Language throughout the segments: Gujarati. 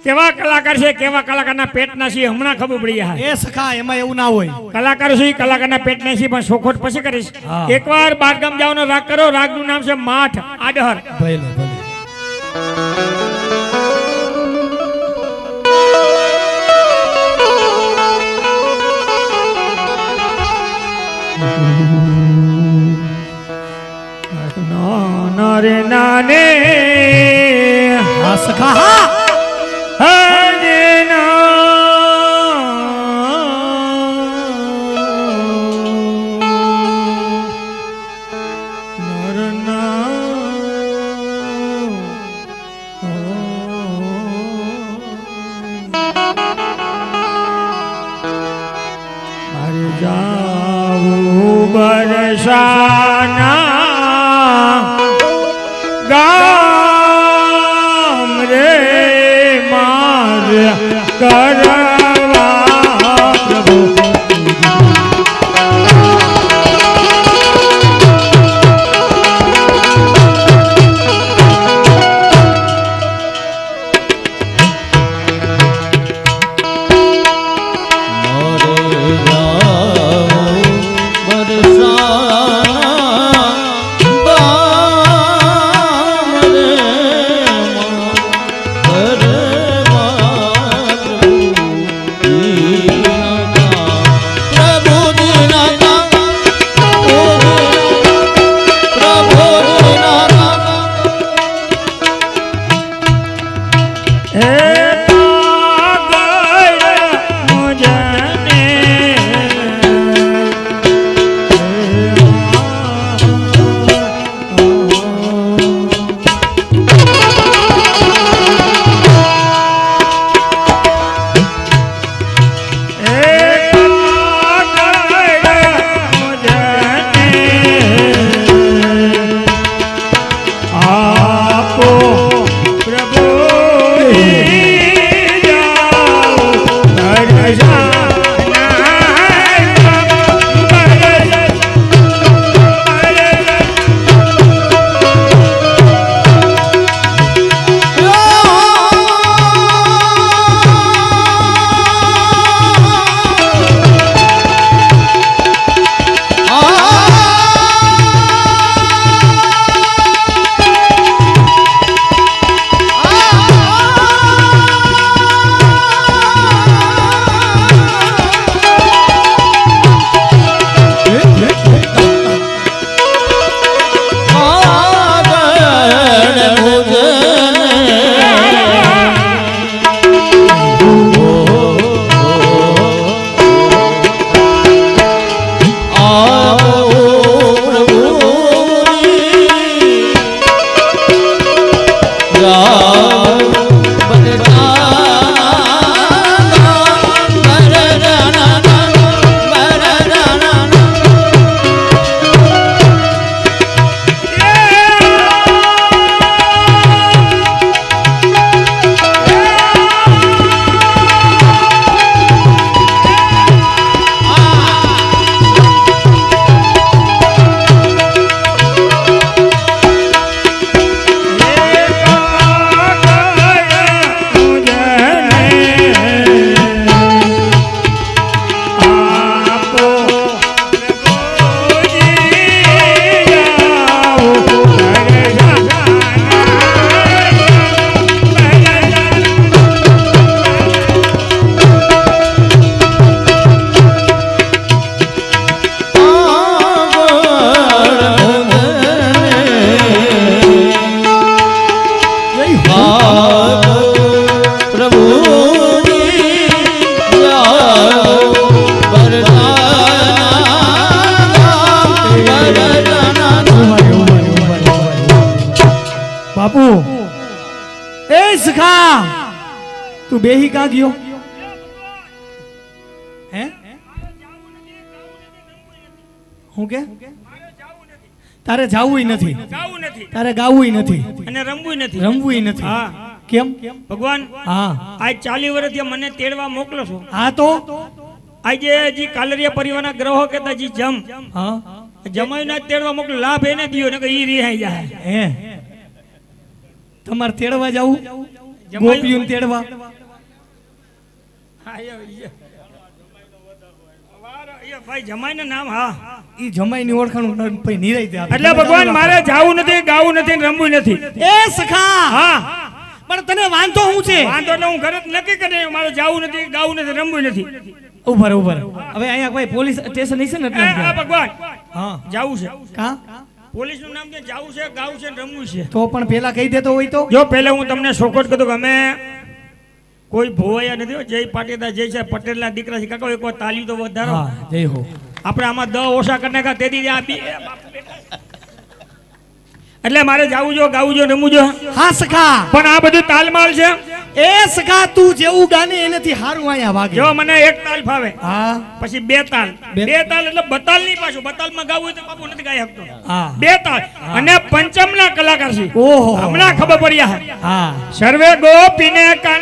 કેવા કલાકાર છે કેવા કલાકારના પેટના છે હમણાં ખબર પડી જાય એ સખા એમાં એવું ના હોય કલાકાર છે કલાકારના પેટના છે પણ શોખોટ પછી કરીશ એકવાર બારગામ જવાનો રાગ કરો રાગનું નામ છે માઠ આડહર ભલે ભલે નારે નાને હા સખા હા બરસાના ગામ રે માર કરવા પ્રભુ બાપુ એ સખા તું બેહી કા ગયો હે હું કે તારે જાવું નથી તારે ગાવું નથી અને રમવું નથી હા કેમ ભગવાન હા આજ 40 વર્ષથી મને તેડવા મોકલો છો હા તો આજે જી કાલરિયા પરિવારના ગ્રહો કેતા જી જમ હા જમાઈના તેડવા મોકલો લાભ એને દિયો ને કે ઈ રિહાઈ જાય હે તમારે તેડવા જાવું ગોપીઓને તેડવા હા ભાઈ જમાઈનું નામ હા ઈ જમાઈની ઓળખાણ પછી નિરાઈ દે એટલે ભગવાન મારે જાવું નથી ગાવું નથી ને રમવું નથી એ સખા હા પણ તને વાંધો શું છે વાંધો એટલે હું ઘરે જ નક્કી કરી મારે જાવું નથી ગાવું નથી રમવું નથી ઉભર ઉભર હવે અહીંયા કોઈ પોલીસ સ્ટેશન હશે ને એટલે હા ભગવાન હા જાવું છે કા પોલીસ નું નામ છે જાવું છે ગાવું છે ને રમવું છે તો પણ પેલા કહી દેતો હોય તો જો પહેલા હું તમને શોખોટ કીધું કે અમે કોઈ ભોવાયા નથી હો. જય પાટીદાર જય છે પટેલના દીકરા છે કાકા એક વાર તાલી તો વધારો હા જય હો આપણે આમાં 10 ઓછા કરી નાખ્યા તેથી આ એટલે મારે જાવું જો ગાવું જો રમવું જો હા સખા પણ આ બધું તાલમાલ છે એ સખા તું જેવું ગાને એનાથી હારું અહીંયા વાગે જો મને એક તાલ ફાવે હા પછી બે તાલ એટલે બતાલ નહીં પાછું બતાલમાં ગાવું હોય તો બાપુ નથી ગાઈ શકતો હા બે તાલ અને પંચમના કલાકાર છે ઓહો હમણાં ખબર પડી આ હા સર્વે ગોપીને કાન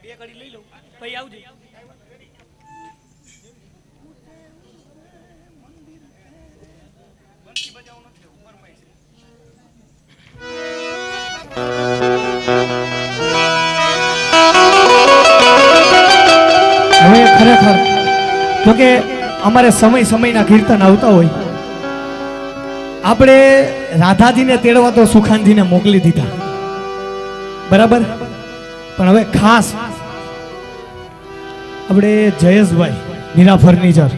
બે ઘડી લઈ લઉં પછી આવજે હવે ખરેખર જો કે અમારે સમય સમયના કીર્તન આવતા હોય આપણે રાધાજીને તેડવા તો સુખાનજીને મોકલી દીધા બરાબર પણ હવે ખાસ આપણે જયેશભાઈ મીરા ફર્નિચર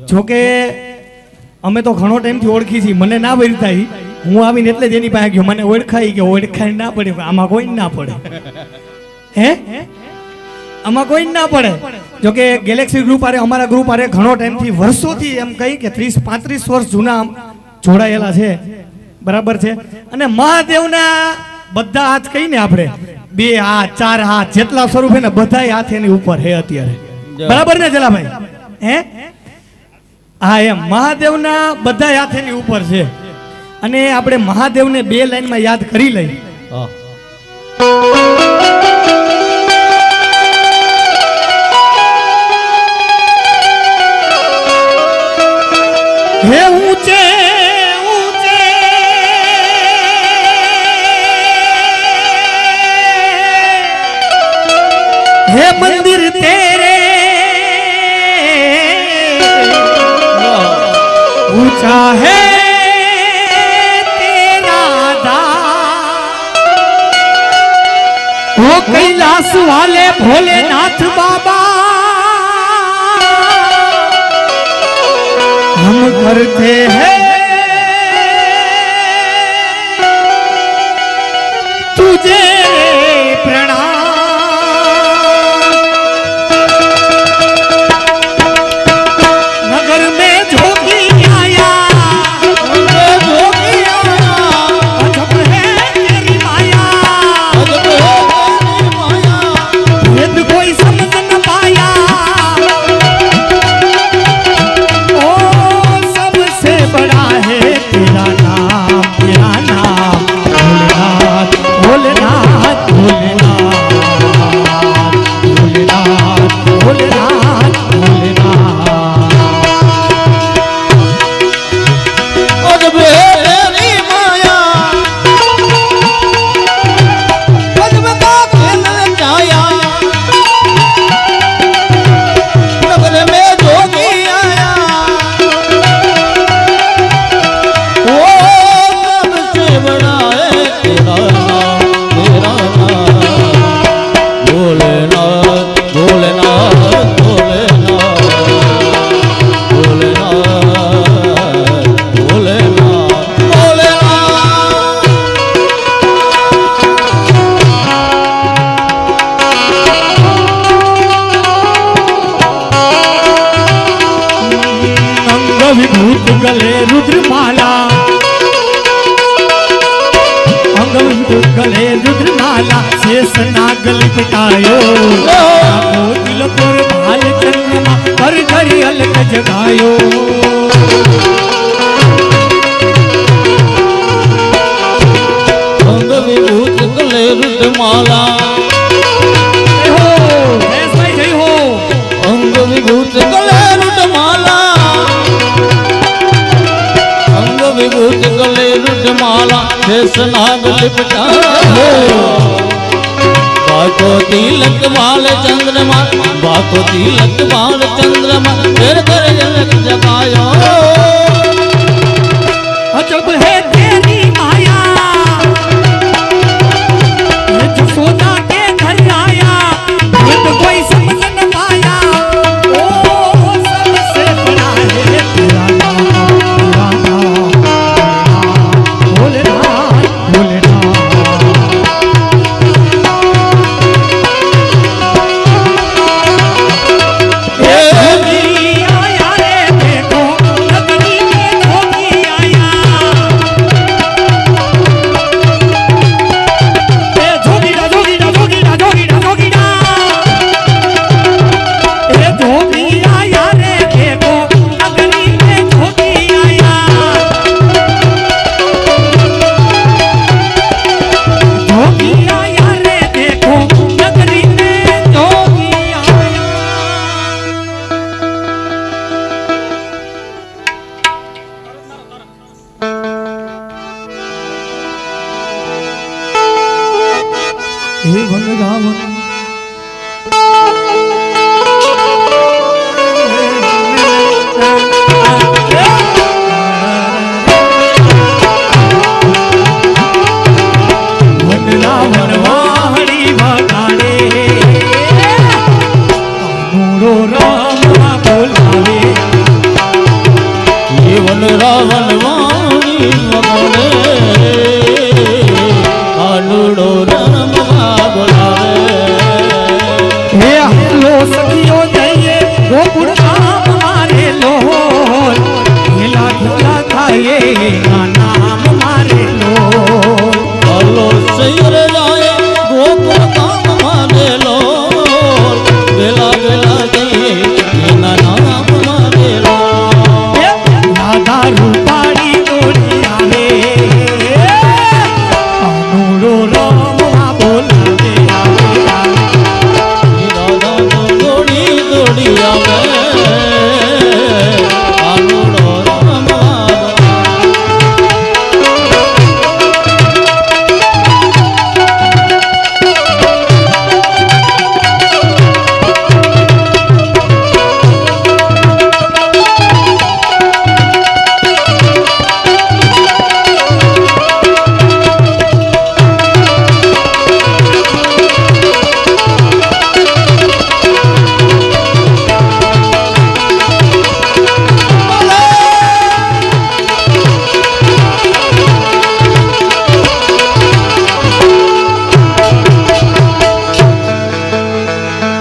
જો કે અમે તો ઘણો ટાઈમથી ઓળખી છીએ, મને ના વળતા ઈ. હું આવીને એટલે જ એની પાસે ગયો, મને ઓળખાઈ કે ઓળખાઈ ના પડે, આમાં કોઈ ના પડે. હે આમાં કોઈ ના પડે. જો કે ગેલેક્સી ગ્રુપ આરે, અમારા ગ્રુપ આરે ઘણો ટાઈમથી, વર્ષોથી એમ કહી કે 30-35 વર્ષ જૂના આમ જોડાયેલા છે, બરાબર છે. અને મહાદેવના બધા હાથ કહીને આપણે 2 હાથ 4 હાથ જેટલા સ્વરૂપ છે ને બધાય હાથ એની ઉપર હે અત્યારે, બરાબર ને જલાભાઈ? હે હા, એમ મહાદેવના બધા હાથ એની ઉપર છે. અને આપણે મહાદેવને 2 લાઈનમાં યાદ કરી લઈ. હે ઊંચે ઊંચે હે મંદિર તેરે ऊंचा है तेरा दाम, ओ कैलाश वाले भोलेनाथ बाबा, हम करते हैं तुझे प्रणाम. नगर में जोगी विभूत गले रुद्रमाला, अंग विभूत गले रुद्रमाला, शेष नाग लिपटायो, दिल पर भाल चंद्रमा पर घड़ी अलग जगायो. अंग विभूत गले रुद्रमाला, अंग विभूत गले रुद्रमाला, विभूत गले रुद्रमाला, शेष नाग लिपटायो. बाको तिलक बाल चंद्रमा, बाको तिलक बाल चंद्रमा, फिर कर जनक जगायो. अजब है तेरी माया, यशोदा के घर आया, ये तो कोई समझ न पाया. ओ सबसे बड़ा है तेरा नाम, तेरा नाम भोलेनाथ, भोलेनाथ. आया रे देखो, नगरी में जोगी आया. जोगीड़ा जोगीड़ा जोगीड़ा जोगीड़ा जोगीड़ा, जोगी आया रे देखो, नगरी में जोगी आया. जोगी आया रे देखो, नगरी में जोगी आया. हे वनरावन वनरावन वाहड़ी वगाड़े, कानूरो राम बोलावे. ये वन રાવણ વાણી વગડે કાનુડો રમવા બોલાવે હે હાલો સખીઓ જઈએ ગોકુળ ધામ મારે લોલ હેલા ઢોલા થાય એના નામ મારે લોલ હાલો સૈર જાય ગોકુળ ધામ મારેલો વેલા વેલા જઈએ એના નામ મારેલો રાધા રૂપાળી દોડી આવે કાનુડો રમવા બોલાવે આવે રાધા તો દોડી દોડી આવે કાનુડો રમવા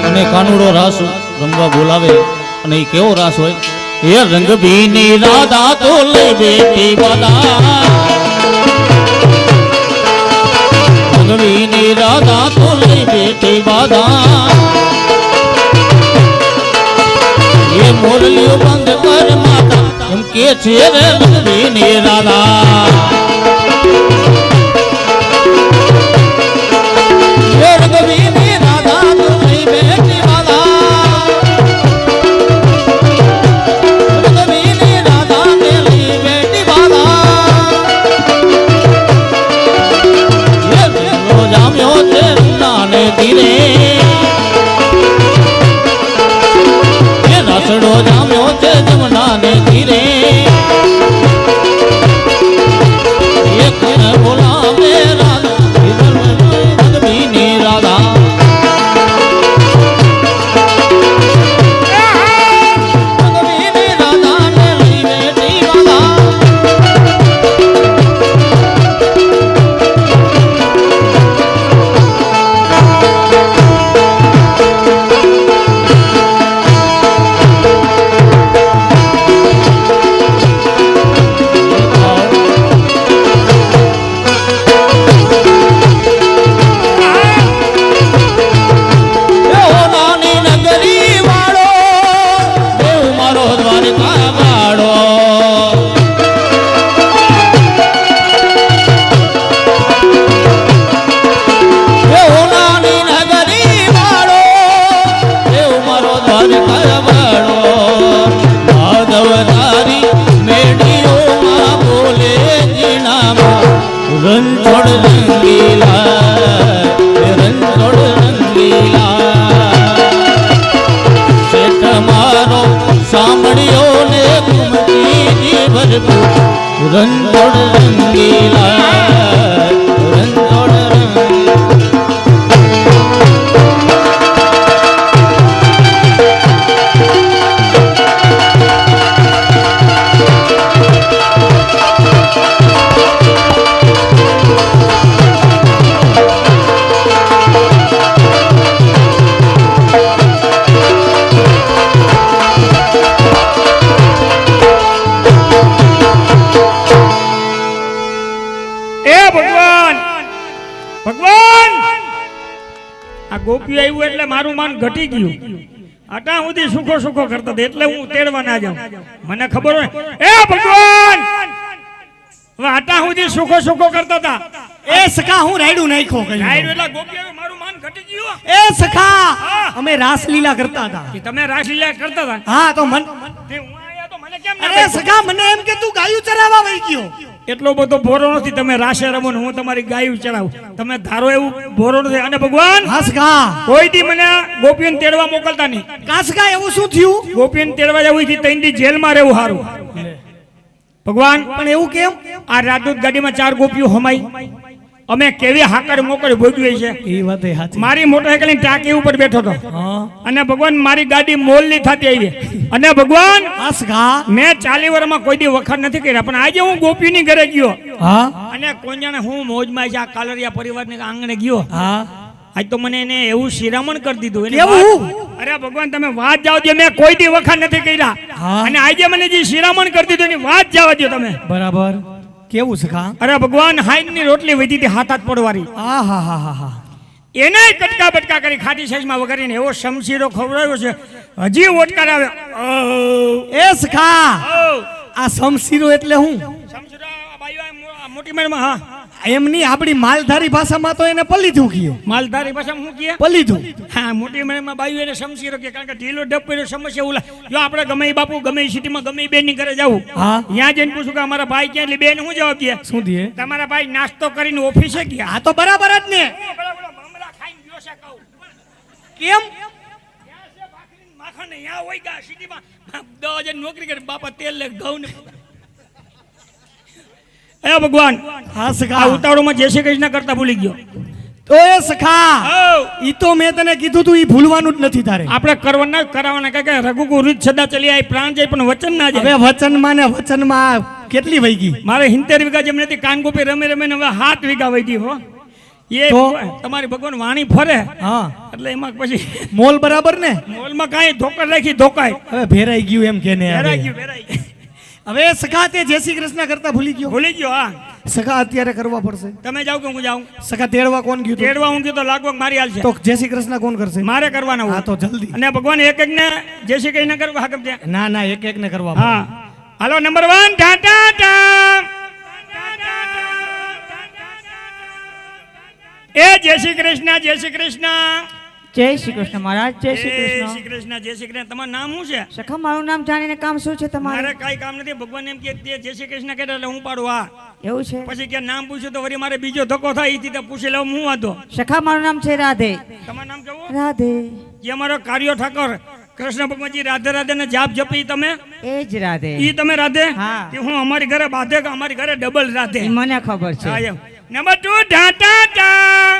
અને કાનુડો રાસ રમવા બોલાવે અને એ કેવો રાસ હોય એ રંગ ભીની રાધા તો લઈ બેટી બાદા રંગ ભીની રાધા તો લઈ બેટી બાદા એ મોરલીઓ બંધ કર માતા એમ કે છે રે રંગ ભીની રાધા એ રંગ ભીની રાધા તો લઈ બેટી બાદા રંગ ભીની રાધા તે લઈ બેટી બાદા એ વેલો જામ્યો છે નાને ધીરે એ રસડો જામ્યો છે જમનાને ધીરે એ કોણ બોલાવે રાધા રંગ ભીની રાધા રંગ ભીની રાધા ને લઈ બેટી બાદા એવો નાની નગરી વાળો દેવ મારો દ્વારકા વાળો એવો નાની નગરી વાળો દેવ મારો દ્વારકા વાળો માધવ તારી મેડીઓમાં બોલે જીણામાં રણછોડ રંગીલા રણછોડ રંગીલા શેઠ મારો સાંભળ્યો ને ઘૂમતી ભરપૂર રણછોડ રંગીલા રણછોડ રંગીલા એ ભગવાન ભગવાન આ ગોપી આવ્યું એટલે મારું માન ઘટી ગયું આટા સુધી સુખો સુખો કરતા હતા એટલે હું તેડવા ના જાઉં મને ખબર હોય એ ભગવાન હવે આટા સુધી સુખો સુખો કરતા હતા એ સખા હું રાયડું નાખ્યો રાયડું કહ્યું એટલે ગોપી આવ્યું મારું માન ઘટી ગયું એ સખા અમે રાસલીલા કરતા હતા કે તમે રાસલીલા કરતા હતા હા તો મન તે હું આયા તો મને કેમ ના અરે પાડી? સખા મને એમ કે તું ગાયું ચરાવવા વઈ ગયો એટલો બધો ભોરો નથી તમે રાસે રમો ને હું તમારી ગાયું ચડાવું તમે ધારો એવું ભોરો નથી અને ભગવાન હા સખા કોઈ દી મને ગોપીઓને તેડવા મોકલતા નહીં કા સખા એવું શું થયું ગોપીઓને તેડવા જવું થી ત્રણ દી જેલમાં રહેવું સારું ભગવાન પણ એવું કેમ આ રાજદૂત ગાડીમાં 4 ગોપીઓ હમાઈ અમે કેવી હાકર મોકર ભોગવી છે. એ વાત એ સાચી. મારી મોટરસાઇકલની ટાંકી ઉપર બેઠો હતો હા અને ભગવાન મારી ગાડી મોલની થતી આવી અને ભગવાન આ સખા. મેં 40 વર્ષમાં કોઈ દી વખાણ નથી કર્યા પણ આજે હું ગોપીની ઘરે ગયો હા અને કોઈ જાણે હું મોજમાં છે આ કાલરિયા પરિવારને આંગણે ગયો. હા આજ તો મને એને એવું શિરામણ કરી દીધું એને કેવું? વાત- અરે ભગવાન તમે વાત જાવ દો મેં કોઈ દી વખાણ નથી કર્યા હા. અને આજે મને જે શિરામણ કરી દીધું એની વાત જવા દો તમે. બરાબર. કેવું સખા? અરે ભગવાન હાઈની રોટલી વધી હતી હાથ પડવારી આ હા હા હા હા. એને કટકા બટકા કરી ખાટી સાઈઝમાં વગાડીને એવો શમશીરો ખવડાવ્યો છે હજી ઓટકાર આવે એ સખા. આ સમશીરો એટલે હું શમશીરો આ બાઈઓ આ મોટી મેળમાં હા એમની આપણી માલધારી ભાષામાં તો એને પલીધું કીધું. માલધારી ભાષામાં શું કહે પલીધું. હા મોટી મેળમાં બાઈઓ એને શમશીરો કે કારણ કે ઢીલો ડપ કર્યો સમસ્યા ઉલા જો આપણે ગમે એ બાપુ ગમે એ સિટીમાં ગમે એ બેનની ઘરે જવું હા. ત્યાં જઈને પૂછું કે અમારા ભાઈ ક્યાં એટલે બેન હું જવાબ દે શું દે? તમારા ભાઈ નાસ્તો કરીને ઓફિસે ગયા આ તો બરાબર જ ને. કેમ? નોકરી કરી બાપા તેલ લે ઘઉં ને એ ભગવાન હા આ સખા. ઉતાવળમાં જય શ્રી કૃષ્ણ કરતા ભૂલી ગયો. તો એ સખા ઈ તો મેં તને કીધું તું ઈ ભૂલવાનું જ નથી તારે. આપણે કરવાના જ કરાવવાના કારણ કે રઘુકુ રીત સદા ચલી આવી પ્રાણ જાય પણ વચન ના હવે જાય. વચનમાં ને વચનમાં કેટલી વહી ગઈ? મારે 70 વીઘા જેમ નથી કાનગોપી રમે રમે ને હવે 7 વીઘા વહી ગઈ હો એ તો? તમારી ભગવાન વાણી ફરે હા એટલે એમાં પછી મોલ બરાબર ને? મોલમાં કાંઈ ધોકર રાખી ધોકાય હવે ભેરાઈ ગયું એમ કે ને ભેરાઈ હવે. ગયું ભેરાઈ ગયું. હવે સખા તે જય શ્રી કૃષ્ણ કરતા ભૂલી ગયો. ભૂલી ગયો હા સખા અત્યારે કરવા પડશે. તમે જાઓ કે હું જાઉં સખા તેડવા કોણ ગયું તું? તેડવા હું ગયો તો લાગવગ મારી હાલ છે તો જય શ્રી કૃષ્ણ કોણ કરશે? મારે કરવાના હા હોય તો જલ્દી. અને ભગવાન એક એક ને જે શ્રી કૃષ્ણ કરવા હાકમ છે ના ના એક એક ને કરવા પડે. હા હાલો નંબર 1 ટાટા એ જય શ્રી કૃષ્ણ જય શ્રી કૃષ્ણ જય શ્રી કૃષ્ણ મહારાજ જય શ્રી જય કૃષ્ણ શ્રી કૃષ્ણ જય શ્રી કૃષ્ણ તમારું નામ શું છે સખા મારું નામ જાણીને કામ શું છે તમારે મારે કઈ કામ નથી ભગવાન એમ કે તે જય શ્રી કૃષ્ણ કહે એટલે હું પાડું હા એવું છે પછી કે નામ પૂછ્યું તો વળી મારે બીજો ધક્કો થાય ઈ રીતે પૂછી લઉં હું વાંધો સખા મારું નામ છે રાધે તમારું નામ કેવું રાધે જે અમારો કાર્યો ઠાકોર કૃષ્ણ ભગવાનજી રાધે રાધે ને જાપ જપી તમે એ જ રાધે ઈ તમે રાધે હા. કે હું અમારી ઘરે બાધે કે અમારી ઘરે ડબલ રાધે ઈ મને ખબર છે હા, એમ. નંબર 2 ટાટા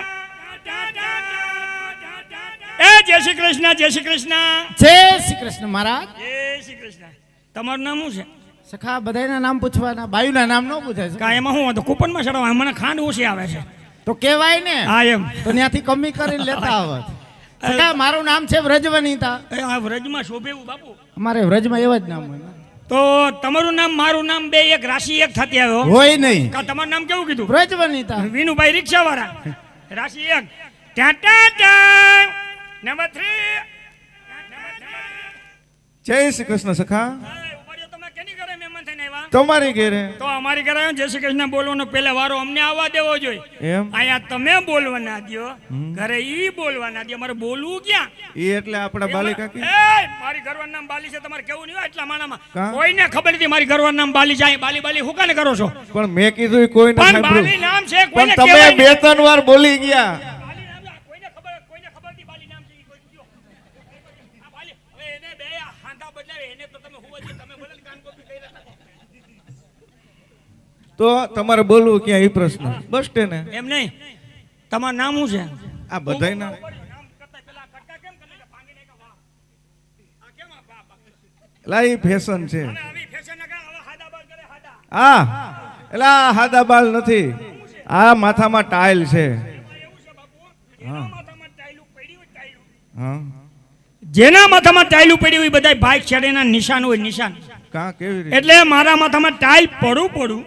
એ જય શ્રી કૃષ્ણ જય શ્રી કૃષ્ણ જય શ્રી કૃષ્ણ મહારાજ. જય શ્રી કૃષ્ણ તમારું નામ શું છે સખા બધાયના નામ પૂછવાના, બાયુના નામ ન પૂછાય છે. કા એમાં હું વાંધો કૂપનમાં ચડાવવા મને ખાંડ ઓછી આવે છે તો કેવાય ને, હા એમ તો ત્યાંથી કમી કરીને લેતા આવત. સખા મારું નામ છે વ્રજવનિતા. એ આ વ્રજમાં શોભે એવું બાપુ અમારે વ્રજમાં એવા જ નામ હોય ને. તો તમારું નામ મારું નામ બે એક રાશિ એક થતી આવ્યો હોય નહીં. કા તમારું નામ કેવું કીધું વ્રજવનિતા. વિનુભાઈ રિક્ષા વાળા રાશિ એક ટાટા નંબર 3 જય શ્રી કૃષ્ણ સખા. તમે કેની ઘરે મહેમાન થઈને આવ્યા તમારી ઘેરે તો અમારી ઘરે આવ્યો જય શ્રી કૃષ્ણ બોલવાનો પહેલા વારો અમને આવવા દેવો જોઈએ એમ અહીંયા તમે બોલવાના દ્યો ઘરે ઈ બોલવાના દ્યો અમારે બોલવું ક્યાં ઈ એટલે આપણા બાલિકા એ મારી ઘરવાળાનું નામ બાલી છે તમારે કેવું નહીં હોય એટલા માણામાં કા? કોઈને ખબર નથી મારી ઘરવાળાનું નામ બાલી છે અહીં બાલી બાલી હું કાને કરો છો પણ મેં કીધું ઈ કોઈને પણ બાલી સાંભળ્યું. નામ છે પણ કોઈને તમે કહેવાય બે નહીં. ત્રણ વાર બોલી ગયા. બાલી નામ છે, કોઈને ખબર નથી બાલી નામ છે ઈ કોઈ કયો. આ બાલી હવે એને બે આ હાંધા બદલાવે એને તો તમે હોવા જોઈએ તમે ભલે કાન કોપી કરી રહ્યા તો તમારે બોલવું ક્યાં ઈ પ્રશ્ન બસ સ્ટેન્ડ એમ નહીં તમારું નામ શું છે આ બધાયના નામ કરતા પેલા કટકા કેમ કરી નાખ્યા? ભાંગી નાખ્યા, વાહ. આ કેમ આ લા ઈ ફેશન છે. અને આવી ફેશન ના કરે, આવા હાદા બાલ કરે, હાદા. આ એટલે આ હાદા બાલ નથી, આ માથામાં ટાઇલ છે. એવું છે બાપુ એના માથામાં ટાઈલું પડી હોય ટાઈલું. હા જેના માથામાં ટાઈલું પડી હોય બધા બાઇક છેડેના નિશાન હોય નિશાન કા કેવી રીતે એટલે મારા માથામાં ટાઈલ પડું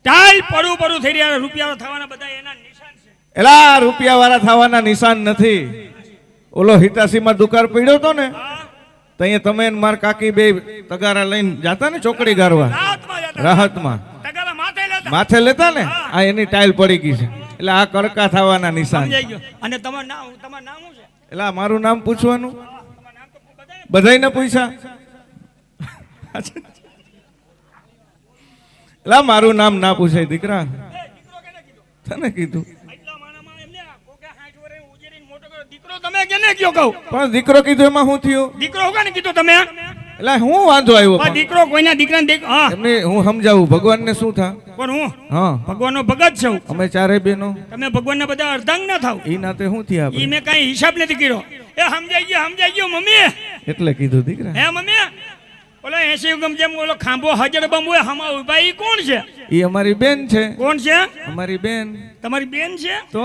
ટાઈલ પડું થઈ રહ્યા રૂપિયા થવાના બધા એના નિશાન છે એલા રૂપિયા વાળા થવાના નિશાન નથી. ઓલો હિતાસીમાં દુકાળ પડ્યો તો ને તો અહીંયા તમે ને માર કાકી બે તગારા લઈને જાતા ને ચોકડી ગારવા રાહતમાં જતા. રાહતમાં તગારા માથે લેતા. માથે લેતા ને આ એની ટાઈલ પડી ગઈ છે એટલે આ કડકા થવાના નિશાન. સમજાઈ ગયો અને તમારું નામ શું છે એટલે આ મારું નામ પૂછવાનું તમારું નામ તો બધાય બધાયને પૂછ્યા. એટલે આ મારું નામ ના પૂછાય દીકરા, દીકરો કેને કીધું તને કીધું. એટલા માણામાં એમને આ કોકે 60 વર્ષે ઉજેરીને મોટો કર્યો દીકરો તમે કેને કયો કહું પણ દીકરો કીધું એમાં શું થયું? દીકરો હું કાને કીધું તમે એટલે હું વાંધો આવ્યો આ દીકરો કોઈના દીકરાને દેખ હા એમને હું સમજાવું ભગવાનને શું થા પણ હું હા ભગવાનનો ભગત છું અમે ચારે બેનો તમે ભગવાનના બધા અર્ધાંગ ના થાવ ઈ નાતે શું થયા ઈ આપણે? મેં કાંઈ હિસાબ નથી કર્યો એ સમજાઈ ગયો મમ્મી એટલે કીધું દીકરા હે મમ્મી ઓલો 80 ગમ જેમ ઓલો ખાંભો હાજર બમ હોય હમા ઉભા ઈ કોણ છે ઈ અમારી બેન છે કોણ છે અમારી બેન તમારી બેન છે તો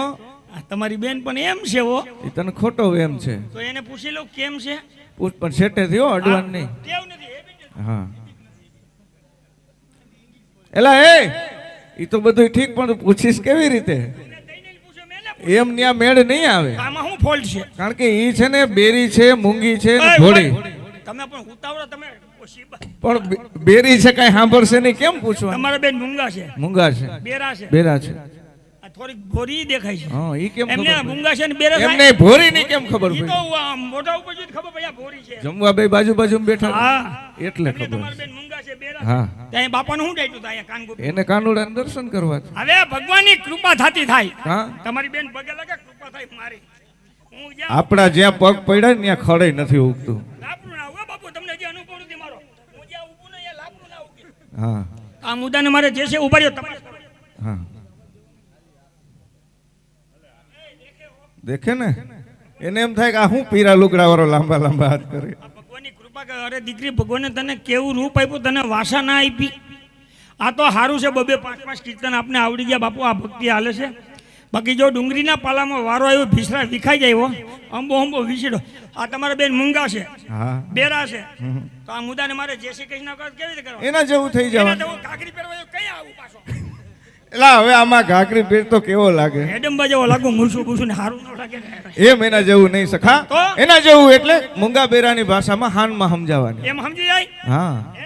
આ તમારી બેન પણ એમ છે ઓ ઈ તને ખોટો એમ છે તો એને પૂછી લો કેમ છે પૂછ પણ સેટે થયો અડવાન નહીં ટેવ નથી એ બીજું. હા એલા એ ઈ તો બધું ઠીક પણ તું પૂછીશ કેવી રીતે દઈને પૂછો મેં ના પૂછ્યું. એમ ન્યા મેળ નહીં આવે આમાં શું ફોલ્ટ છે કારણ કે ઈ છે ને બેરી છે મૂંગી છે ને ઓય, ઘોડી ઓય, તમે પણ ઉતાવળો તમે ઓશીબા. પણ બેરી છે કઈ સાંભળશે નહીં કેમ પૂછવા તમારા બેન મૂંગા છે મૂંગા છે બેરા છે બેરા છે આ થોડીક ભોરી દેખાય છે હા ઈ કેમ એમને ખબર પડી? મૂંગા છે ને બેરા એમને થાય ભોરી ની કેમ ખબર ઈ પડી તો આમ મોઢા ઉપર જોઈને ખબર પડી આ ભોરી છે જમવા બે બાજુ બાજુ બેઠા હા એટલે એટલે ખબર તમારા બેન મૂંગા છે બેરા હા છે ત્યાં બાપાનું શું ડાયટું થાય અહીંયા કાનગોપી એને કાનુડાને દર્શન કરવા છે. હવે ભગવાનની કૃપા થતી થાય હા તમારી બેન પગે લાગે કૃપા થાય મારી હું જ્યાં આપણા જ્યાં પગ પડ્યા ને ત્યાં ખડે નથી ઉગતું લાપડું ના હોય બાપુ તમને જે અનુભવ નથી મારો હું જ્યાં ઊભું ને ત્યાં લાપડું ના ઉગે હા આ મુદ્દાને મારે જે છે ઉભા રહ્યો તમારે હા દેખે ને એને એમ થાય કે આ હું પીરા લુગડા વાળો લાંબા લાંબા હાથ કરે આ ભગવાનની કૃપા કે અરે દીકરી ભગવાને તને કેવું રૂપ આપ્યું તને વાસા ના આપી આ તો સારું છે બબે 5-5 કીર્તન આપને આવડી ગયા બાપુ આ ભક્તિ હાલે છે બાકી જો ડુંગળીના પાલામાં વારો આવ્યો ભીસરા વિખાઈ જાય હો અંબો અંબો વિસડો આ તમારા બેન મૂંગા છે હા બેરા છે તો આ મુદ્દાને મારે જે શ્રી કૃષ્ણ કહે કેવી રીતે કરવા એના જેવું થઈ એના જવાનું તો હું કાકરી પહેરવા કઈ આવું પાછો એલા હવે આમાં ઘાઘરી પહેર તો કેવો લાગે એડમ્બા જેવો લાગુ મૂછું પૂછું ને સારું ન લાગે ને એમ એના જેવું નહીં સખા તો? એના જેવું એટલે મૂંગા બેરાની ભાષામાં હાનમાં સમજાવવાની એમ સમજી જાય હા હે?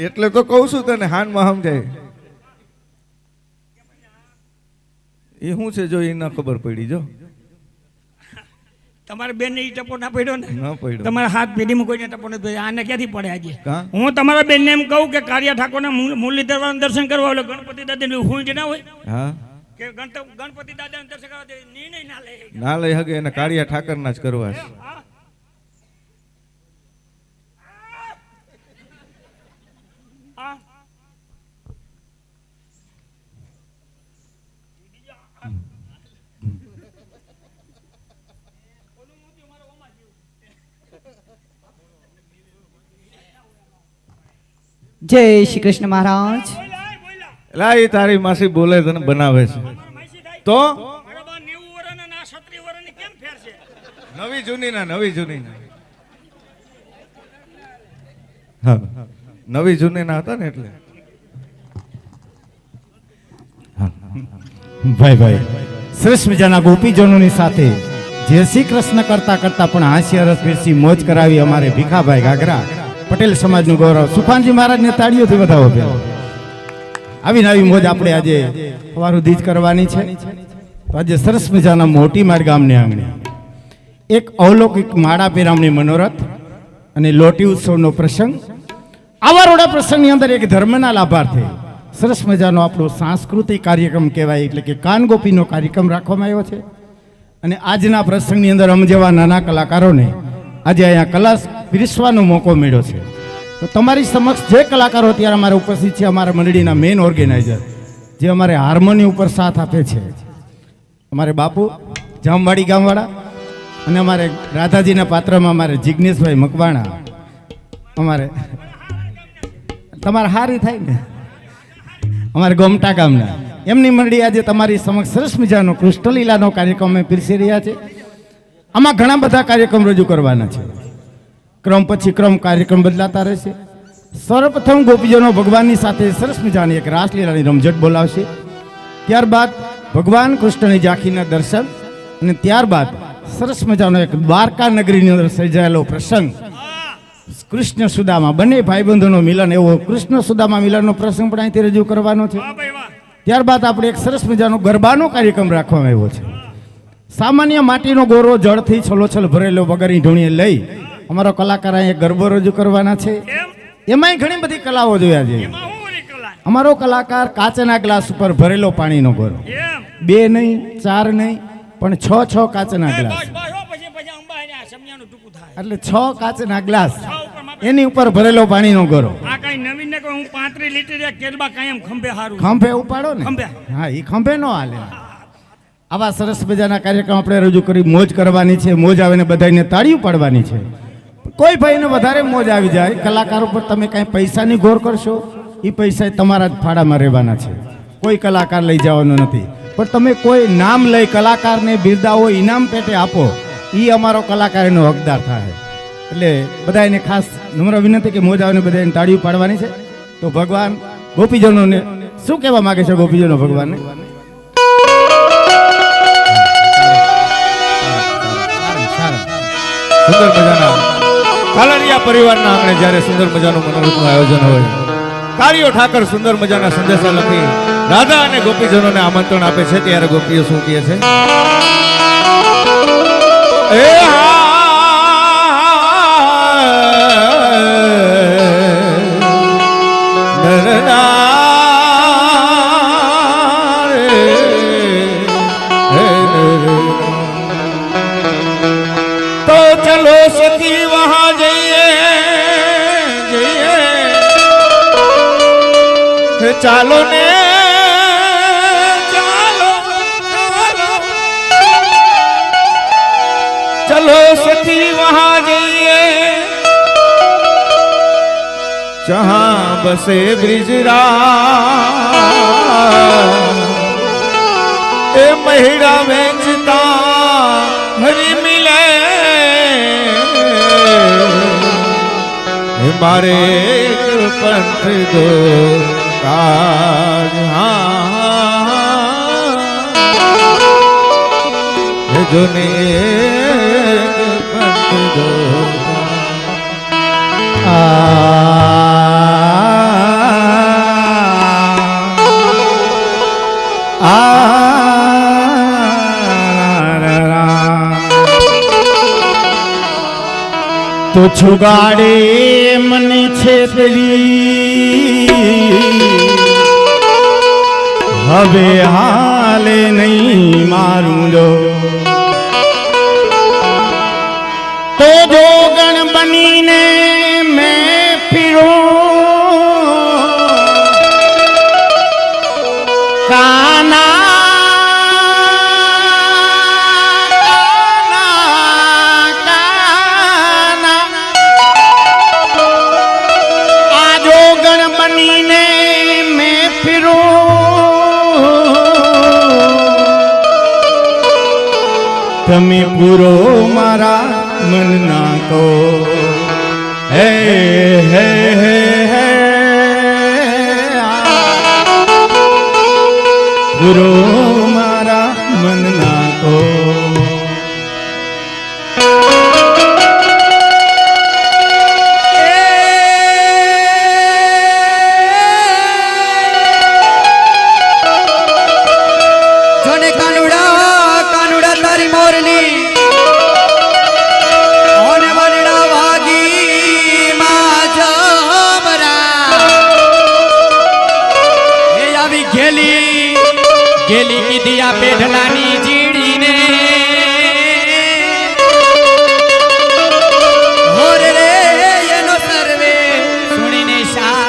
એટલે તો કહું છું તને હાનમાં સમજાય એ શું છે જો એ ન ખબર પડી જો તમારા બેન ને ટપો ના પડ્યો ને ન પડ્યો તમારા હાથ પેઢીમાં કોઈને ટપો નથી પડ્યો. આને ક્યાંથી પડે આજે કાં? હું તમારા બેન ને એમ કહું કે કારિયા ઠાકોરના મુરલી દરબારના દર્શન કરવા ઓલો ગણપતિ દાદા હું જ ના હોય હા કે ગણપતિ દાદાના દર્શન કરવા દે, નિર્ણય ના લે ના લઈ હગે એને કાળિયા ઠાકરના જ કરવા છે હા? હા? જય શ્રી કૃષ્ણ મહારાજ. બોલા, બોલા. એલા એ તારી માસી બોલે તને બનાવે છે તમારા માસી થાય તો બરાબર 90 વર્ષના ના 36 વર્ષની કેમ ફેર છે નવી જૂનીના નવી જૂનીના હા નવી જૂનીના હતા ને એટલે ભાઈ ભાઈ સરસ મજાના ગોપીજનોની સાથે જય શ્રી કૃષ્ણ કરતા કરતા પણ હાસ્ય રસ પીરસી મોજ કરાવી અમારે ભીખાભાઈ ઘાઘરા પટેલ સમાજનું ગૌરવ સુખાનજી મહારાજને તાળીઓથી વધાવો પહેલા આવીને આવી મોજ આપણે આજે સવારું દીજ કરવાની છે તો આજે સરસ મજાના મોટી માર ગામને આંગણે એક અવલૌકિક માળા પેરામણી મનોરથ અને લોટી ઉત્સવનો પ્રસંગ આવા રોડા પ્રસંગની અંદર એક ધર્મના લાભાર્થે સરસ મજાનો આપણો સાંસ્કૃતિક કાર્યક્રમ કહેવાય એટલે કે કાનગોપીનો કાર્યક્રમ રાખવામાં આવ્યો છે અને આજના પ્રસંગની અંદર અમ જેવા નાના કલાકારોને આજે અહીંયા કલા પીરસવાનો મોકો મળ્યો છે તો તમારી સમક્ષ જે કલાકારો અત્યારે અમારા ઉપસ્થિત છે અમારા મંડળીના મેઇન ઓર્ગેનાઇઝર જે અમારે હાર્મોની ઉપર સાથ આપે છે અમારે બાપુ જામવાડી ગામવાળા અને અમારે રાધાજીના પાત્રમાં અમારે જિજ્ઞેશભાઈ મકવાણા અમારે તમારે હારી થાય ને અમારે ગોમટા ગામના એમની મંડળી આજે તમારી સમક્ષ સરસ મજાનો કૃષ્ણલીલાનો કાર્યક્રમ અમે પીરસી રહ્યા છે આમાં ઘણા બધા કાર્યક્રમ રજૂ કરવાના છે ક્રમ પછી ક્રમ કાર્યક્રમ બદલાતા રહેશે સર્વપ્રથમ ગોપીજનો ભગવાનની સાથે સરસ મજાની એક રાસલીલાની રમઝટ બોલાવશે ત્યારબાદ ભગવાન કૃષ્ણની ઝાંખીના દર્શન અને ત્યારબાદ સરસ મજાનો એક દ્વારકા નગરીની અંદર સર્જાયેલો પ્રસંગ કૃષ્ણ સુદામા બંને ભાઈબંધોનો મિલન એવો કૃષ્ણ સુદામા મિલનનો પ્રસંગ પણ અહીંથી રજૂ કરવાનો છે વાહ ભાઈ વાહ ત્યારબાદ આપણે એક સરસ મજાનો ગરબાનો કાર્યક્રમ રાખવામાં આવ્યો છે સામાન્ય માટીનો ગોરો જળથી છલોછલ ભરેલો વગરની ઢોણીએ લઈ અમારો કલાકાર અહીંયા ગરબો રજૂ કરવાના છે એમ એમાંય ઘણી બધી કલાઓ જોયા છે એમાં હું ઓલી કલા અમારો કલાકાર કાચના ગ્લાસ ઉપર ભરેલો પાણીનો ગોરો. એમ 2 નહીં 4 નહીં પણ 6 કાચના એ ગ્લાસ. બસ બસ હો, પછી અંબા એને આ સમયાનું ટૂંકું થાય એટલે 6 કાચના ગ્લાસ છ ઉપર માપે. એની ઉપર ભરેલો પાણીનો ગોરો. આ કઈ નવીન ને કોઈ હું 35 લીટર એક કેરબા કાયમ ખંભે હારું ખંભે ઉપાડો ને. ખંભે. હા એ ખંભે નો હાલે. આવા સરસ મજાના કાર્યક્રમ આપણે રજૂ કરી મોજ કરવાની છે. મોજ આવે ને બધાને તાળીઓ પાડવાની છે. કોઈ ભાઈને વધારે મોજ આવી જાય કલાકાર ઉપર તમે કાંઈ પૈસાની ઘોર કરશો એ પૈસા તમારા જ ફાળામાં રહેવાના છે. કોઈ કલાકાર લઈ જવાનો નથી. પણ તમે કોઈ નામ લઈ કલાકારને બિરદાવો ઇનામ પેટે આપો એ અમારો કલાકાર એનો હકદાર થાય. એટલે બધાને ખાસ નમ્ર વિનંતી કે મોજ આવે ને બધાને તાળીઓ પાડવાની છે. તો ભગવાન ગોપીજનોને શું કહેવા માંગે છે ગોપીજનો ભગવાનને? સુંદર મજાના કાલડિયા પરિવારના આંગણે જ્યારે સુંદર મજાનું મનોરથનું આયોજન હોય, કાળીઓ ઠાકર સુંદર મજાના સંદેશા લખી રાધા અને ગોપીજનોને આમંત્રણ આપે છે. ત્યારે ગોપીઓ શું કહે છે? એ तो चलो सखी वहां जइए जइए चालो ने चालो चालो चलो सखी वहां जइए जहां बसे ब्रिजरा ए महिड़ा वेचता हरी मिले मारे पंथ दो काज जो ने पंथ दो તો છુગાડે મને છેતરી હવે હાલે નહીં મારું જો તો જોગણ બનીને મેં ફિરો કાના તમે પૂરો મારા મનના કો હે હે હે હે પૂરો મારા મનના કો જોને કાનુડા કાનુડા તારી મોરલી ઓને વનડા વાગી માં જમરા એ આવી ગેલી ગેલી કીધી આ પેઢલાની જીડીને હોરે રે એનો સર્વે સુણીને શા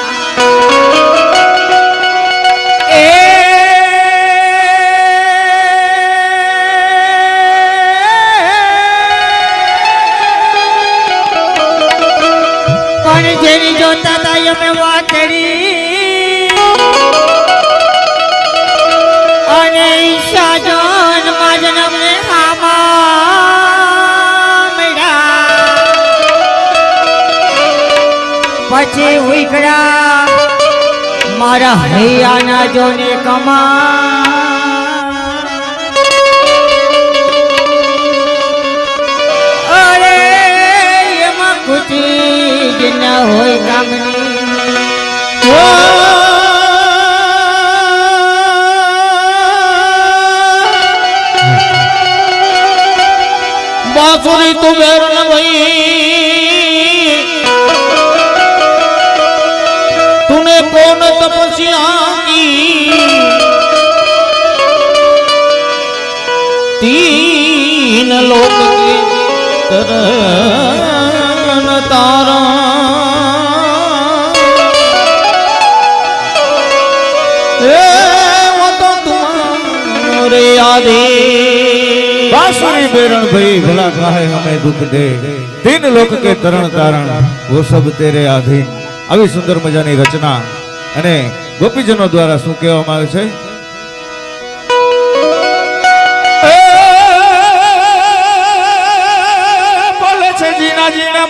જેવી જોતા તા અમે વાતડી અને ઈશા જાન માજન અમને પછી ઉઈકડા મારા હૈયાના જોને કમા અરે એમાં ખુશી ન હોય કામની बांसुरी तू बेर न भई तूने कौन तपस्या की तीन लोक के तरन तारा वो तो तुम्हारे आदि बांसुरी बेरण भई भला काहे हमें दुख दे तीन लोक के तरण तारण वो सब तेरे आधीन આવી સુંદર મજાની રચના અને ગોપીજનો દ્વારા શું કહેવામાં આવે છે બોલે છે જીના જીના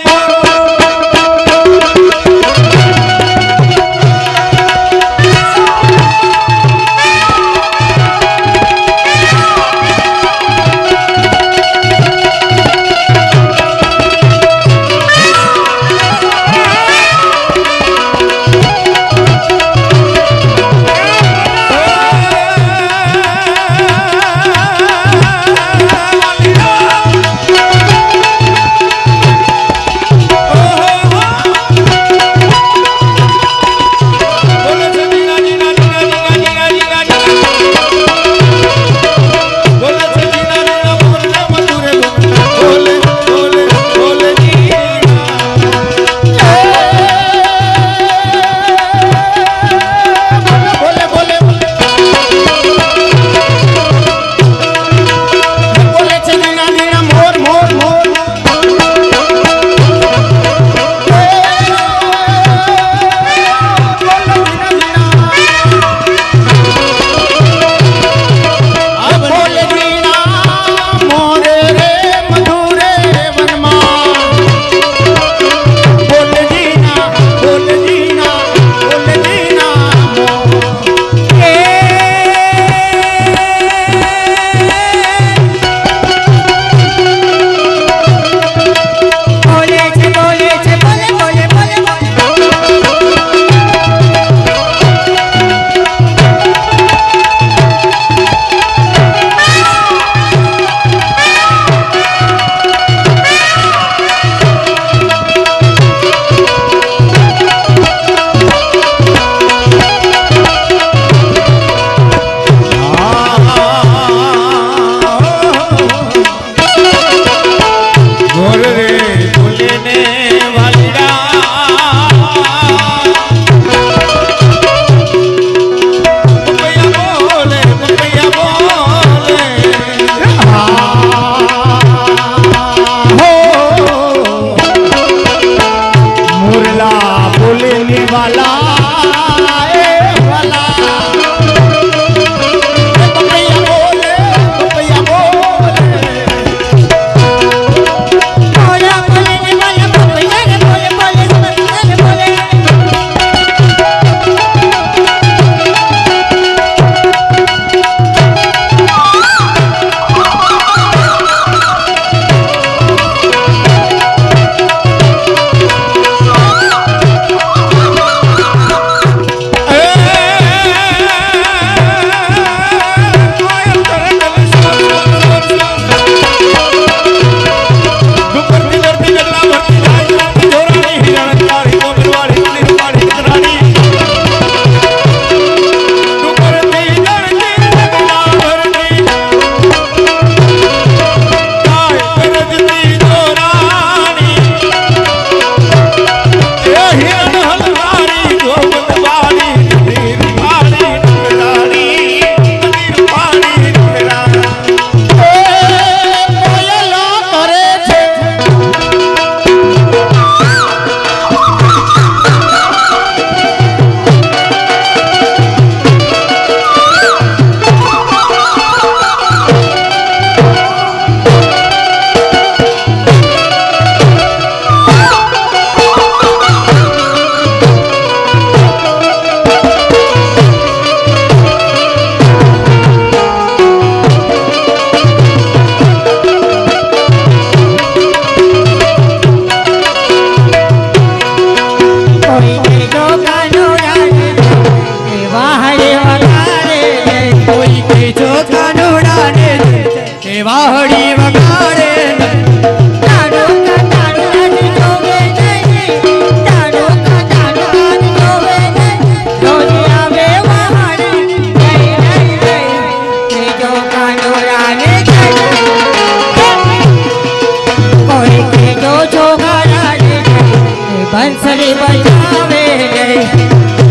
બંસરી બજાવે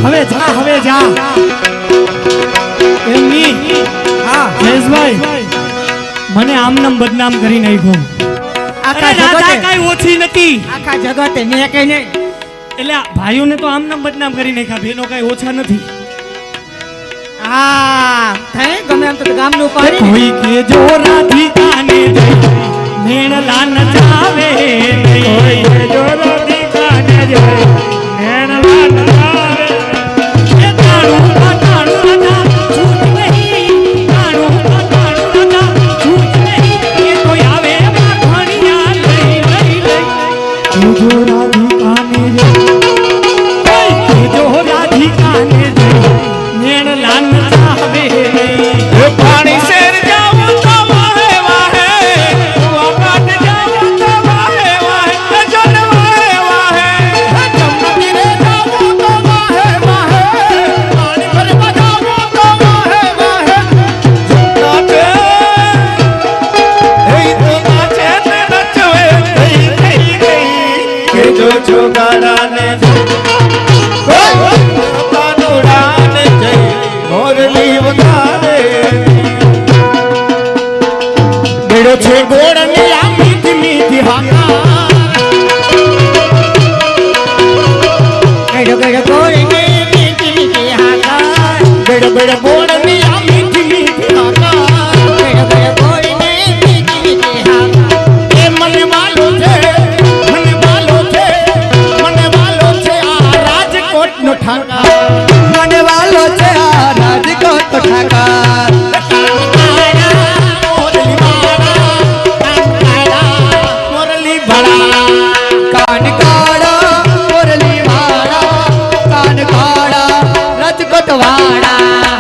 હવે જા એમની હા જયેશભાઈ મને આમનામ બદનામ કરી નાખ્યો આખા અરે રાધા જગતે કાંઈ ઓછી નથી આખા જગતે મેં કઈ નહીં એટલે આ ભાઈઓને તો આમનામ બદનામ કરી નાખ્યા બહેનો કાંઈ ઓછા નથી હા થઈ ગમે એમ તો ગામનું પાડી કોઈ કે જો રાધિકાને મેણ લાન જાવે કોઈ કે જો રાધિકાને મેણ લાન જાવે એ તાણું રાધા છૂટ નહીં તાણું રાધા છૂટ નહીં એ કોઈ આવે માખણિયા લઈ જો રાધિકાને કોઈ કે જો રાધિકાને મેણ લાન જાવે પાણી શેર જાવું તો વાહે વાહે કુવા કાટ જાવું તો વાહે વાહે જન વાહે વાહે જમતી રે જાવું તો વાહે વાહે પાણી ભરવા જાવું તો વાહે વાહે નાચે એ તો નાચે ને નચવે થઈ ગઈ કે જો છોકરાને પાનુડાને જઈ મોરલી વધારે બેડો છે ગોળની આ મીઠી મીઠી હાકા ગડો ગડો કોઈને મીઠી મીઠી હાકા બેડો બેડો ગોળની આ મીઠી મીઠી હાકા ગડો ગડો કોઈને મીઠી મીઠી હાકા એ મને વાલો છે મને વાલો છે મને વાલો છે આ રાજકોટનો ઠાકા મને વાલો છે આ રાજકોટ ઠાકા મોરલી ભલા કાન કાળા મુરલી વાળા કાન કાળા રાજકોટ વાળા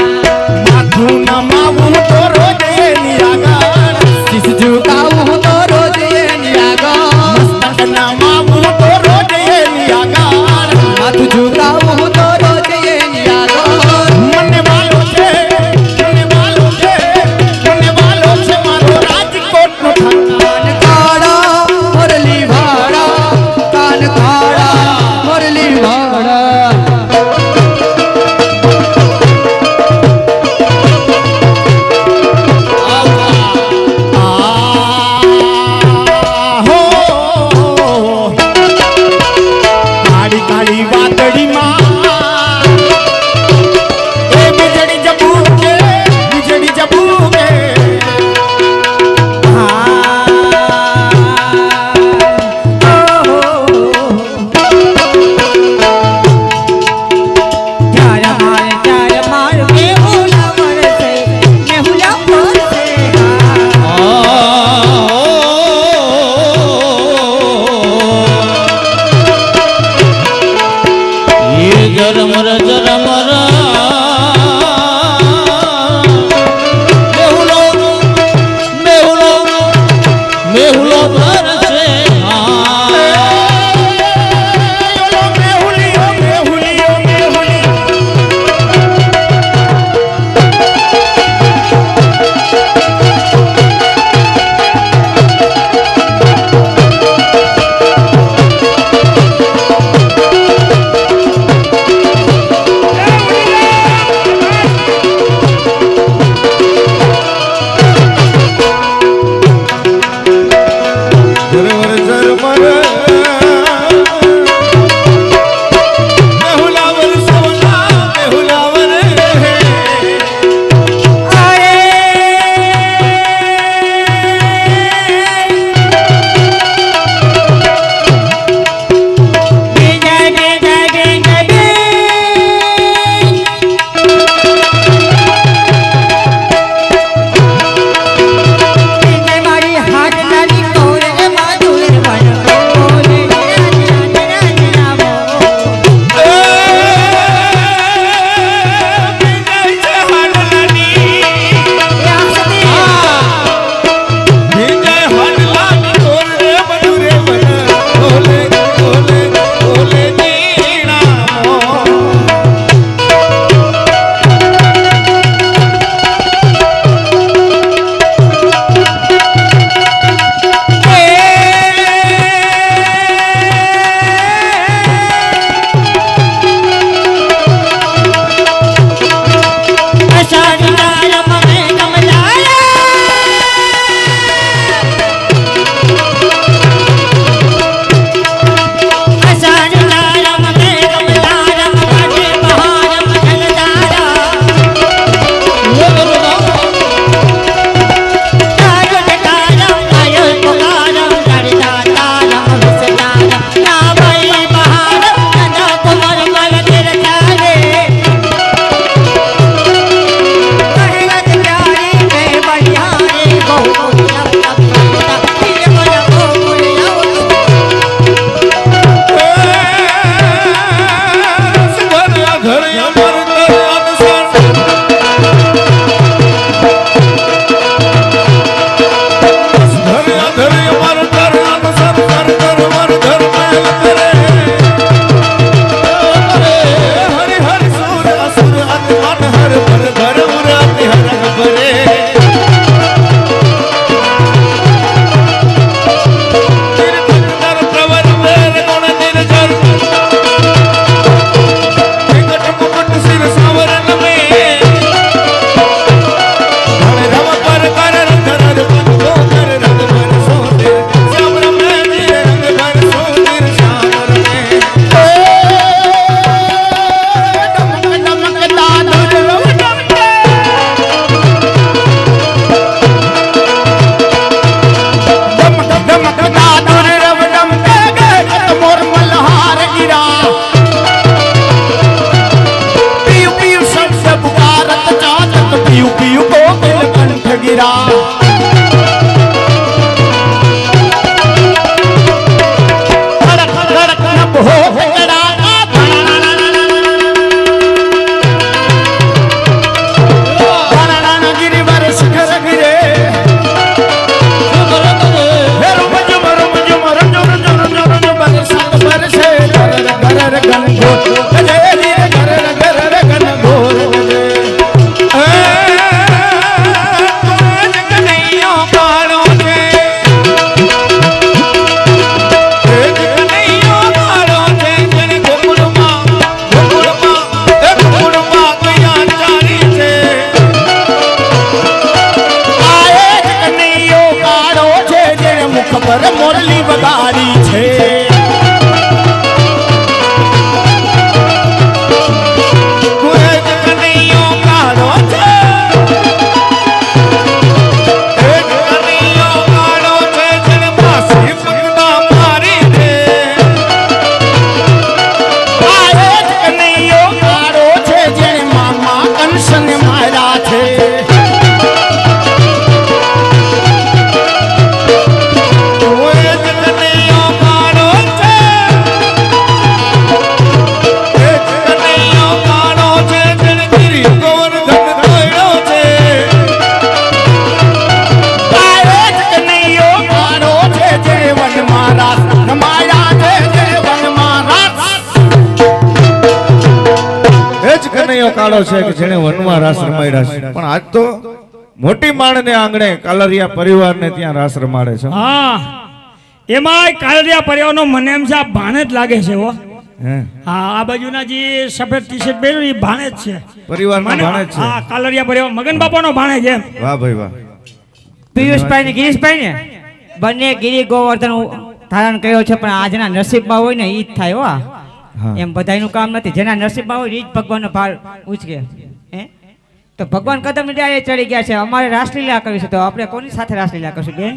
પર મોરલી વગાડી છે તું એ જ કનૈયો કાળો છે એ જ કનૈયો કાળો છે જેને માસી પગના મારી દે આ એ જ કનૈયો કાળો છે જેને મામા કંસને માર્યા છે કનૈયો કાળો છે કે જેને વનમાં રાસ રમાડ્યા છે પણ આજ તો મોટી માણને આંગણે કાલરિયા પરિવારને ત્યાં રાસ રમાડે છે હા એમાંય કાલરિયા પરિવારનો મને એમ છે આ ભાણે જ લાગે છે હો હે હા આ બાજુના જે સફેદ ટી શર્ટ પહેર્યું એ ભાણે જ છે પરિવારના મને- ભાણે જ છે હા કાલરિયા પરિવાર મગન બાપાનો ભાણે છે એમ વાહ ભાઈ વાહ પિયુષભાઈ ને ગિરીશભાઈ ને બંને ગિરી ગોવર્ધન ધારણ કર્યો છે પણ આજના નસીબમાં હોય ને ઈ જ થાય હો આ. હા. એમ બધાયનું કામ નથી જેના નસીબમાં હોય ઈ જ ભગવાનનો ભાર ઉચકે હે તો ભગવાન કદમ ની ડાળે ચડી ગયા છે અમારે રાસલીલા કરવી છે તો આપણે કોની સાથે રાસલીલા કરશું બેન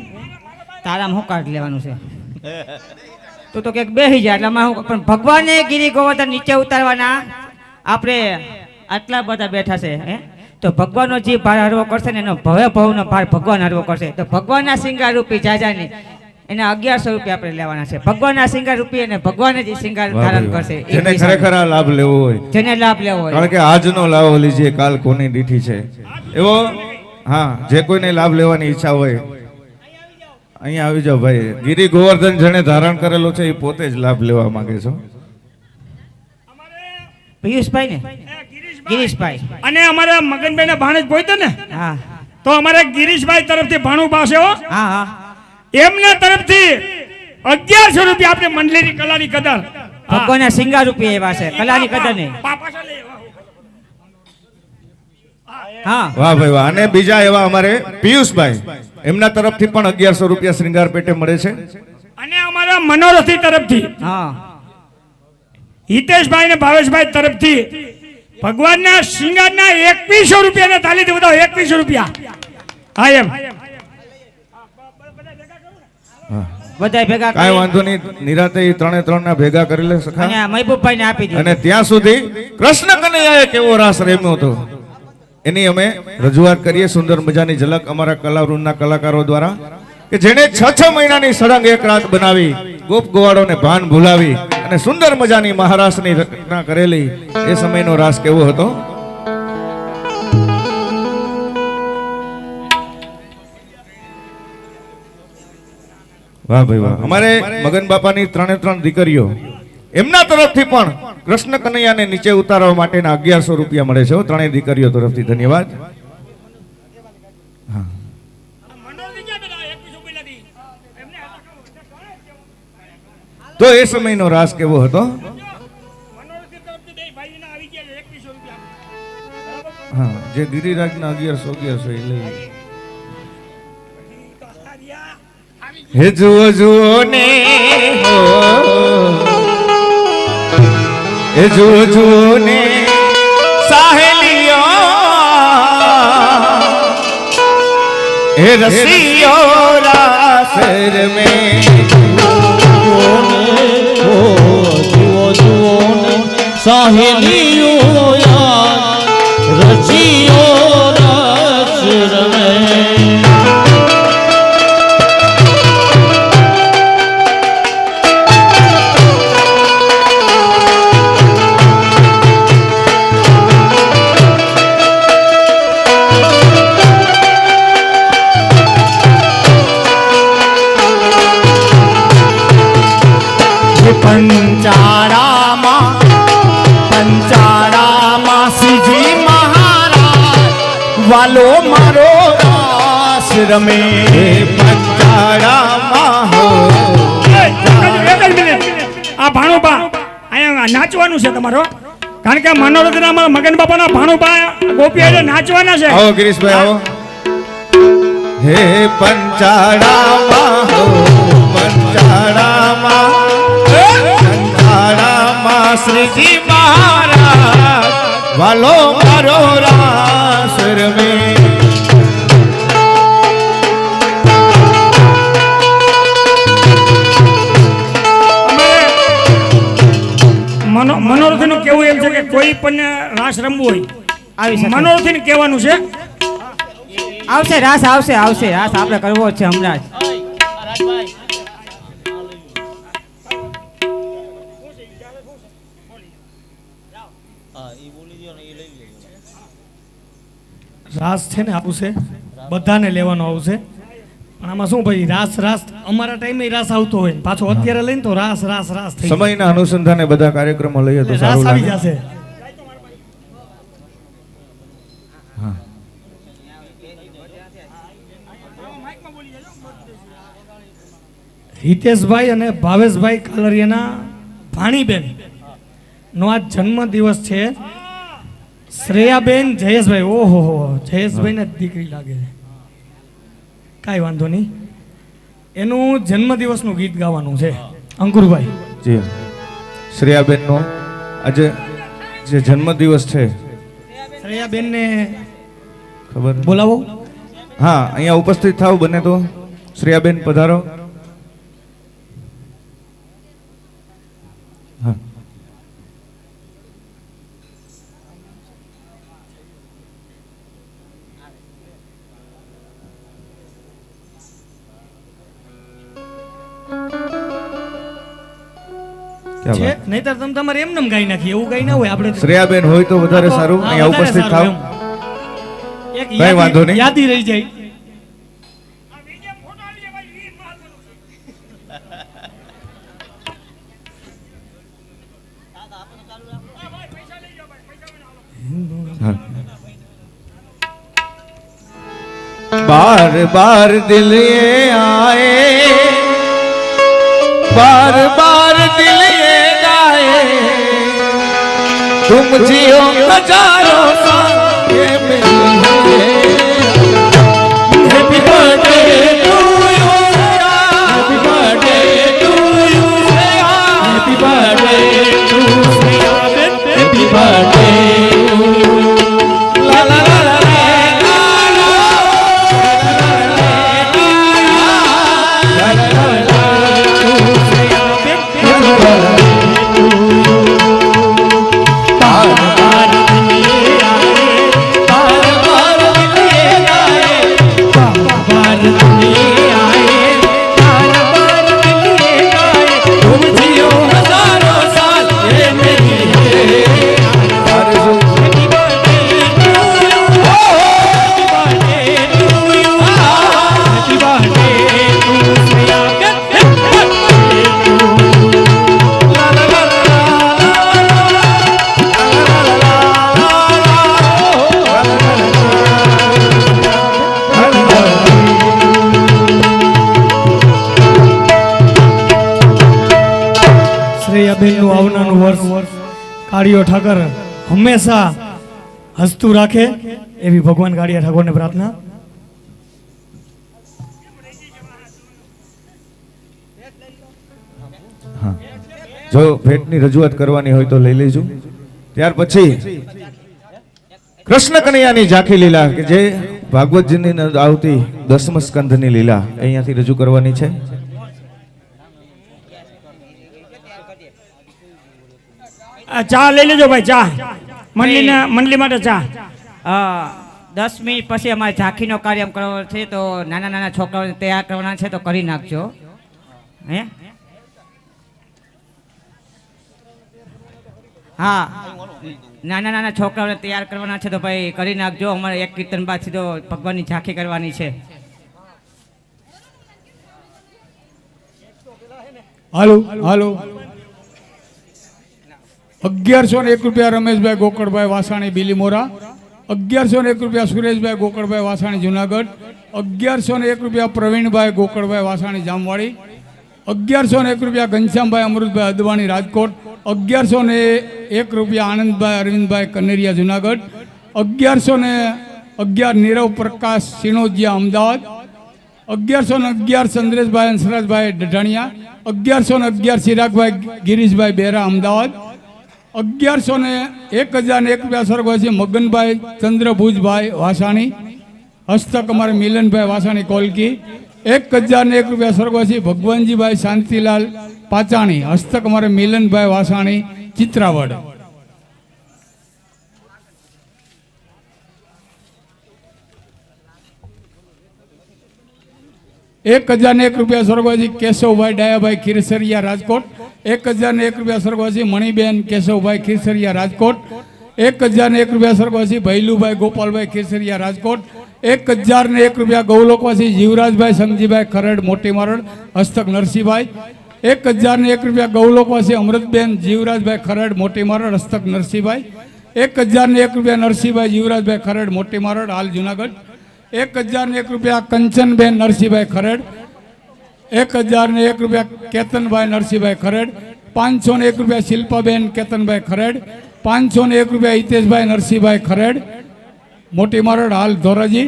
તારામાં હું કાઢ લેવાનું છે તું તો ક્યાંક બેસી જાય એટલે અમારે પણ ભગવાને ગિરી ગોવર્ધન નીચે ઉતારવાના આપણે આટલા બધા બેઠા છે હે તો ભગવાનનો જે ભાર હરવો કરશે ને એનો ભવે ભવનો ભાર ભગવાન હરવો કરશે તો ભગવાનના શિંગાર રૂપી જાજાની એના 1100 રૂપિયા આપણે લેવાના છે ભગવાનના શિંગાર રૂપી અને ભગવાન જ શિંગાર વાહ ધારણ ભાઈ વાહ. કરશે એ જેને પૈસા. ખરેખર આ લાભ લેવો હોય જેને લાભ લેવો હોય કારણ કે આજનો લાવો લીજીએ કાલ કોની દીઠી છે એવો હા જે કોઈને લાભ લેવાની ઈચ્છા હોય અહીંયા આવી જાઓ ભાઈ ગિરી ગોવર્ધન જેને ધારણ કરેલો છે એ પોતે જ લાભ લેવા માંગે છે પિયુષભાઈ ને ગિરીશભાઈ અને અમારા મગનભાઈ ના ભાણે જ પહોંચ્યો ને હા તો અમારે ગિરીશભાઈ તરફથી ભાણું પાસે હો હા હા એમના તરફથી 1100 રૂપિયા આપણે મંડળીની કલાની કદર ભગવાનના શિંગાર રૂપી એવા છે કલાની કદર નહીં હા વાહ ભાઈ વાહ અને બીજા એવા અમારે પિયુષભાઈ એમના તરફથી પણ 1100 રૂપિયા શ્રૃંગાર પેટે મળે છે અને અમારા મનોરથી તરફથી હા હિતેશભાઈ ને ભાવેશભાઈ તરફથી ભગવાનના શિંગારના 2100 રૂપિયા તાલી દે બતાવો 2100 રૂપિયા હા એમ બધા ભેગા કાંઈ કરી વાંધો નહીં નિરાતે ઈ ત્રણે ત્રણ ના ભેગા કરી લે સખા અને આ મહેબૂબભાઈ ને આપી અને દીધું ત્યાં સુધી કૃષ્ણ કનૈયાએ કેવો રાસ રેમ્યો હતો એની અમે રજૂઆત કરીએ સુંદર મજાની ઝલક અમારા કલાવૃંદના કલાકારો દ્વારા કે જેણે 6 મહિનાની સળંગ એક રાત બનાવી ગોપ ગોવાળોને ભાન ભૂલાવી અને સુંદર મજાની મહારાસની રચના કરેલી એ સમયનો રાસ કેવો હતો વાહ ભાઈ વાહ અમારે મગન બાપાની ત્રણે ત્રણ દીકરીઓ એમના તરફથી પણ કૃષ્ણ કનૈયાને નીચે ઉતારવા માટેના 1100 રૂપિયા મળે છે હો, ત્રણેય દીકરીઓ તરફથી ધન્યવાદ હા. તો એ સમયનો રાસ કેવો હતો હા જે ગિરિરાજના 1100 એ લઈ હે જુઓ જુઓ ને હો હે જુઓ જુઓ ને સાહેલીઓ હે રસીઓ રાસર મેં સાહેલીઓ યાર રચીઓ રસ રમે પંચાળામાં શ્રીજી મહારાજ વાલો મારો રાસ રમે પંચાળામાં હો એક જ મિનિટ આ ભાણુબા અહીંયા નાચવાનું છે તમારો કારણ કે મનોરથના અમારા મગન બાપાના ભાણુબા ગોપી હારે નાચવાના છે આવો ગિરીશભાઈ આવો હે પંચાળામાં હો શ્રીજી મહારાજ વાલો મારો રાસ રમે. મનોરથી નું કેવું એમ છે કે કોઈ પણ રાસ રમવું હોય આવી શકે. મનોરથી ને કહેવાનું છે આવશે રાસ આવશે આવશે રાસ આપણે કરવો જ છે હમણાં જ. રાસ છે ને આવશે, બધાને લેવાનો આવશે. પણ આમાં શું ભાઈ, રાસ રાસ અમારા ટાઈમે રાસ આવતો હોય, પાછો અત્યારે લઈને તો રાસ રાસ રાસ થઈ જાય. સમયના અનુસંધાને બધા કાર્યક્રમો લઈએ તો રાસ સારું આવી લાગે. જશે. હિતેશભાઈ અને ભાવેશભાઈ કાલરિયાના ભાણીબેન નો આજ જન્મ દિવસ છે. શ્રેયાબેન જયેશભાઈ, ઓહો જયેશભાઈ ને દીકરી લાગે છે. કાંઈ વાંધો નહીં, એનું જન્મદિવસનું ગીત ગાવાનું છે. અંકુરભાઈ જી શ્રેયાબેનનો આજે જે જન્મદિવસ છે શ્રેયાબેનને ખબર બોલાવો. હા, અહીંયા ઉપસ્થિત થાવ બને તો. શ્રેયાબેન પધારો. હા ક્યાં છે, વાત. નહીંતર તમે તમારે એમને એમ ગાઈ નાખીએ, એવું ગાઈ ના હોય આપણે. શ્રેયાબેન હોય તો વધારે સારું. હા, અહીંયા વધારે ઉપસ્થિત સારું થાવ. એમ. એક કઈ વાંધો નહીં. યાદી રહી જાય. हाँ। बार बार दिल ये आए, बार बार दिल ये गाए, तुम जियो हजारों साल ये मेरी है। Happy birthday to you, happy birthday to you, happy birthday to you, happy birthday. શ્રેયાબેનનું આવનારું વર્ષ કાળિયો ઠાકર હંમેશા હસતું રાખે એવી ભગવાન કાળિયા ઠાકોરને પ્રાર્થના. જો ભેટની રજૂઆત કરવાની હોય તો લઈ લેજો. ત્યાર પછી કૃષ્ણ કનૈયાની ઝાંખી લીલા કે જે ભાગવતજીની અંદર આવતી 10મ સ્કંધની લીલા અહીંયાથી રજૂ કરવાની છે. આ ચા લઈ લેજો ભાઈ, ચા મંડલી માટે ચા. 10 મિનિટ પછી અમારે ઝાંખીનો કાર્યક્રમ કરવાનો છે, તો નાના નાના છોકરાઓને તૈયાર કરવાના છે, તો કરી નાખજો. હે હા, નાના નાના છોકરાઓને તૈયાર કરવાના છે, તો ભાઈ કરી નાખજો. અમારે એક કીર્તન બાદ સીધો ભગવાનની ઝાંખી કરવાની છે. હાલો હાલો 1101 રૂપિયા રમેશભાઈ ગોકળભાઈ વાસાણી બિલીમોરા, 1101 રૂપિયા સુરેશભાઈ ગોકળભાઈ વાસાણી જુનાગઢ, 1101 રૂપિયા પ્રવીણભાઈ ગોકળભાઈ વાસાણી જામવાડી, 1101 રૂપિયા ઘનશ્યામભાઈ અમૃતભાઈ અદવાણી રાજકોટ, 1101 રૂપિયા આનંદભાઈ અરવિંદભાઈ કનેરિયા જુનાગઢ, 1111 નીરવ પ્રકાશ સિનોજિયા અમદાવાદ, 1111 ચંદ્રેશભાઈ અંશરાજભાઈ ડઢાણિયા, 1111 ચિરાગભાઈ ગિરીશભાઈ બેરા અમદાવાદ, 1101 રૂપિયા સ્વર્ગવાસી મગનભાઈ ચંદ્રભુજભાઈ વાસાણી, હસ્તક અમારે મિલનભાઈ વાસાણી કોલકી. 1001 રૂપિયા સ્વર્ગવાસી ભગવાનજીભાઈ શાંતિલાલ પાચાણી, હસ્તક અમારે મિલનભાઈ વાસાણી ચિત્રાવડ. 1001 રૂપિયા સ્વર્ગવાસી કેશવભાઈ ડાયાભાઈ ખીરસરિયા રાજકોટ. 1001 રૂપિયા સ્વર્ગવાસી મણિબેન કેશવભાઈ ખીરસરિયા રાજકોટ. 1001 રૂપિયા સ્વર્ગવાસી ભૈલુભાઈ ગોપાલભાઈ ખીરસરિયા રાજકોટ. 1001 રૂપિયા ગૌલોકવાસી જીવરાજભાઈ સંગજીભાઈ ખરડ મોટી મરડ, હસ્તક નરસિંહભાઈ. 1001 રૂપિયા ગૌલોકવાસી અમૃતબેન જીવરાજભાઈ ખરડ મોટી મરડ, હસ્તક નરસિંહભાઈ. 1001 રૂપિયા નરસિંહભાઈ જીવરાજભાઈ ખરડ મોટી મરડ, હાલ જુનાગઢ. 1001 રૂપિયા કંચનબેન નરસિંહભાઈ ખરડ. 1001 રૂપિયા કેતનભાઈ નરસિંહભાઈ ખરડ. 501 રૂપિયા શિલ્પાબેન કેતનભાઈ ખરડ. 501 રૂપિયા હિતેશભાઈ નરસિંહભાઈ ખરડ મોટી મરડ, હાલ ધોરાજી.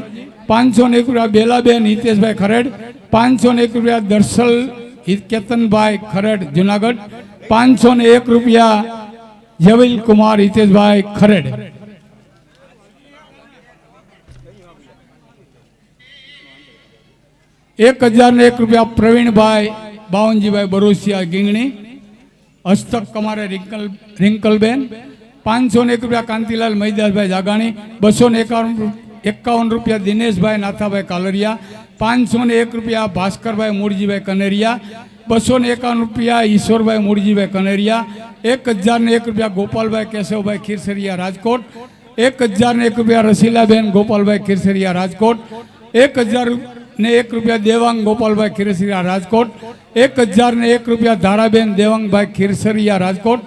501 રૂપિયા બેલાબેન હિતેશભાઈ ખરડ. 501 રૂપિયા દર્શલ કેતનભાઈ ખરડ જુનાગઢ. 501 રૂપિયા જવીલ કુમાર હિતેશભાઈ ખરડ. 1001 રૂપિયા પ્રવીણભાઈ બાવનજીભાઈ બરોસિયા ગીંગણી, હસ્તક અમારે રિંકલબેન. 501 રૂપિયા કાંતિલાલ મહિદાસભાઈ જાગાણી. 251 રૂપિયા દિનેશભાઈ નાથાભાઈ કાલરિયા. 501 રૂપિયા ભાસ્કરભાઈ મૂળજીભાઈ કનેરિયા. 251 રૂપિયા ઈશ્વરભાઈ મૂળજીભાઈ કનેરિયા. 1001 રૂપિયા ગોપાલભાઈ કેશવભાઈ ખીરસરિયા રાજકોટ. 1001 રૂપિયા રસીલાબેન ગોપાલભાઈ ખીરસરિયા રાજકોટ. 1001 રૂપિયા દેવાંગ ગોપાલભાઈ ખીરસરિયા રાજકોટ. 1001 રૂપિયા ધારાબેન દેવાંગભાઈ ખીરસરિયા રાજકોટ.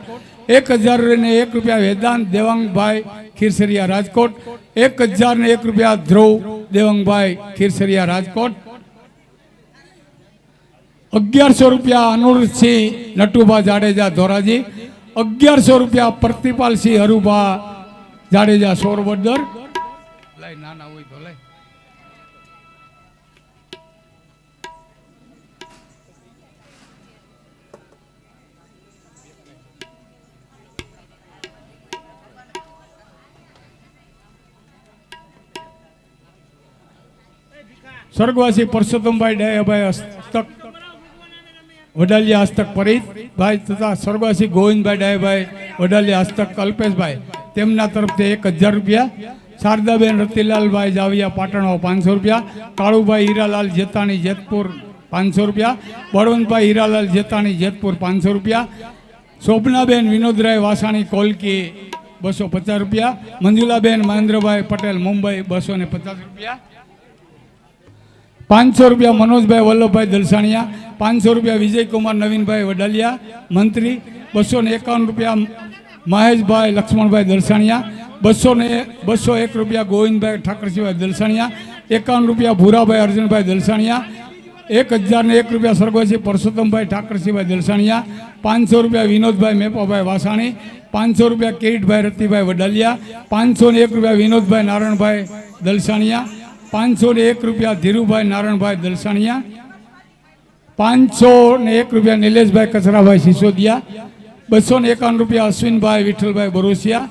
1001 રૂપિયા વેદાંત દેવાંગભાઈ ખીરસરિયા રાજકોટ. 1001 રૂપિયા ધ્રુવ દેવાંગભાઈ ખીરસરિયા રાજકોટ. 1100 રૂપિયા અનુરસિંહ નટુભા જાડેજા ધોરાજી. 1100 રૂપિયા પ્રતિપાલસિંહ હરુભા જાડેજા સોરવદર. લઈ નાના હોય તો લઈ. સ્વર્ગવાસી પરસોત્તમભાઈ ડાયાભાઈ હસ્તક વડાલિયા હસ્તક પરીતભાઈ તથા સ્વર્ગવાસી ગોવિંદભાઈ ડાયાભાઈ વડાલિયા હસ્તક કલ્પેશભાઈ તેમના તરફથી 1000 રૂપિયા. શારદાબેન રતિલાલભાઈ જાવિયા પાટણો 500 રૂપિયા. કાળુભાઈ હીરાલાલ જેતાણી જેતપુર 500 રૂપિયા. બળવંતભાઈ હીરાલાલ જેતાણી જેતપુર 500 રૂપિયા. શોભનાબેન વિનોદરાય વાસાણી કોલકી 250 રૂપિયા. મંજુલાબેન મહેન્દ્રભાઈ પટેલ મુંબઈ 250 રૂપિયા. 500 રૂપિયા મનોજભાઈ વલ્લભભાઈ દલસાણિયા. 500 રૂપિયા વિજયકુમાર નવીનભાઈ વડાલિયા મંત્રી. 251 રૂપિયા મહેશભાઈ લક્ષ્મણભાઈ દલસાણિયા. 201 રૂપિયા ગોવિંદભાઈ ઠાકરસિંહભાઈ દલસાણિયા. 51 રૂપિયા ભૂરાભાઈ અર્જુનભાઈ દલસાણિયા. 1001 રૂપિયા સ્વર્ગવાસી પરસોત્તમભાઈ ઠાકરસિંહભાઈ દલસાણિયા. 500 રૂપિયા વિનોદભાઈ મેપાભાઈ વાસાણી. 500 રૂપિયા કિરીટભાઈ રતિભાઈ વડાલિયા. 501 રૂપિયા વિનોદભાઈ નારાયણભાઈ દલસાણિયા. 501 રૂપિયા ધીરુભાઈ નારાયણભાઈ દલસાણિયા. 501 રૂપિયા નિલેશભાઈ કચરાભાઈ સિસોદિયા. 251 રૂપિયા અશ્વિનભાઈ વિઠ્ઠલભાઈ બરોસિયા.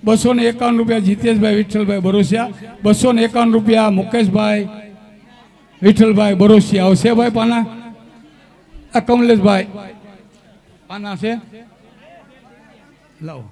251 રૂપિયા જીતેશભાઈ વિઠ્ઠલભાઈ બરોસિયા. 251 રૂપિયા મુકેશભાઈ વિઠ્ઠલભાઈ બરોસિયા. આવશે ભાઈ પાના? આ કમલેશભાઈ પાના છે, લાવો.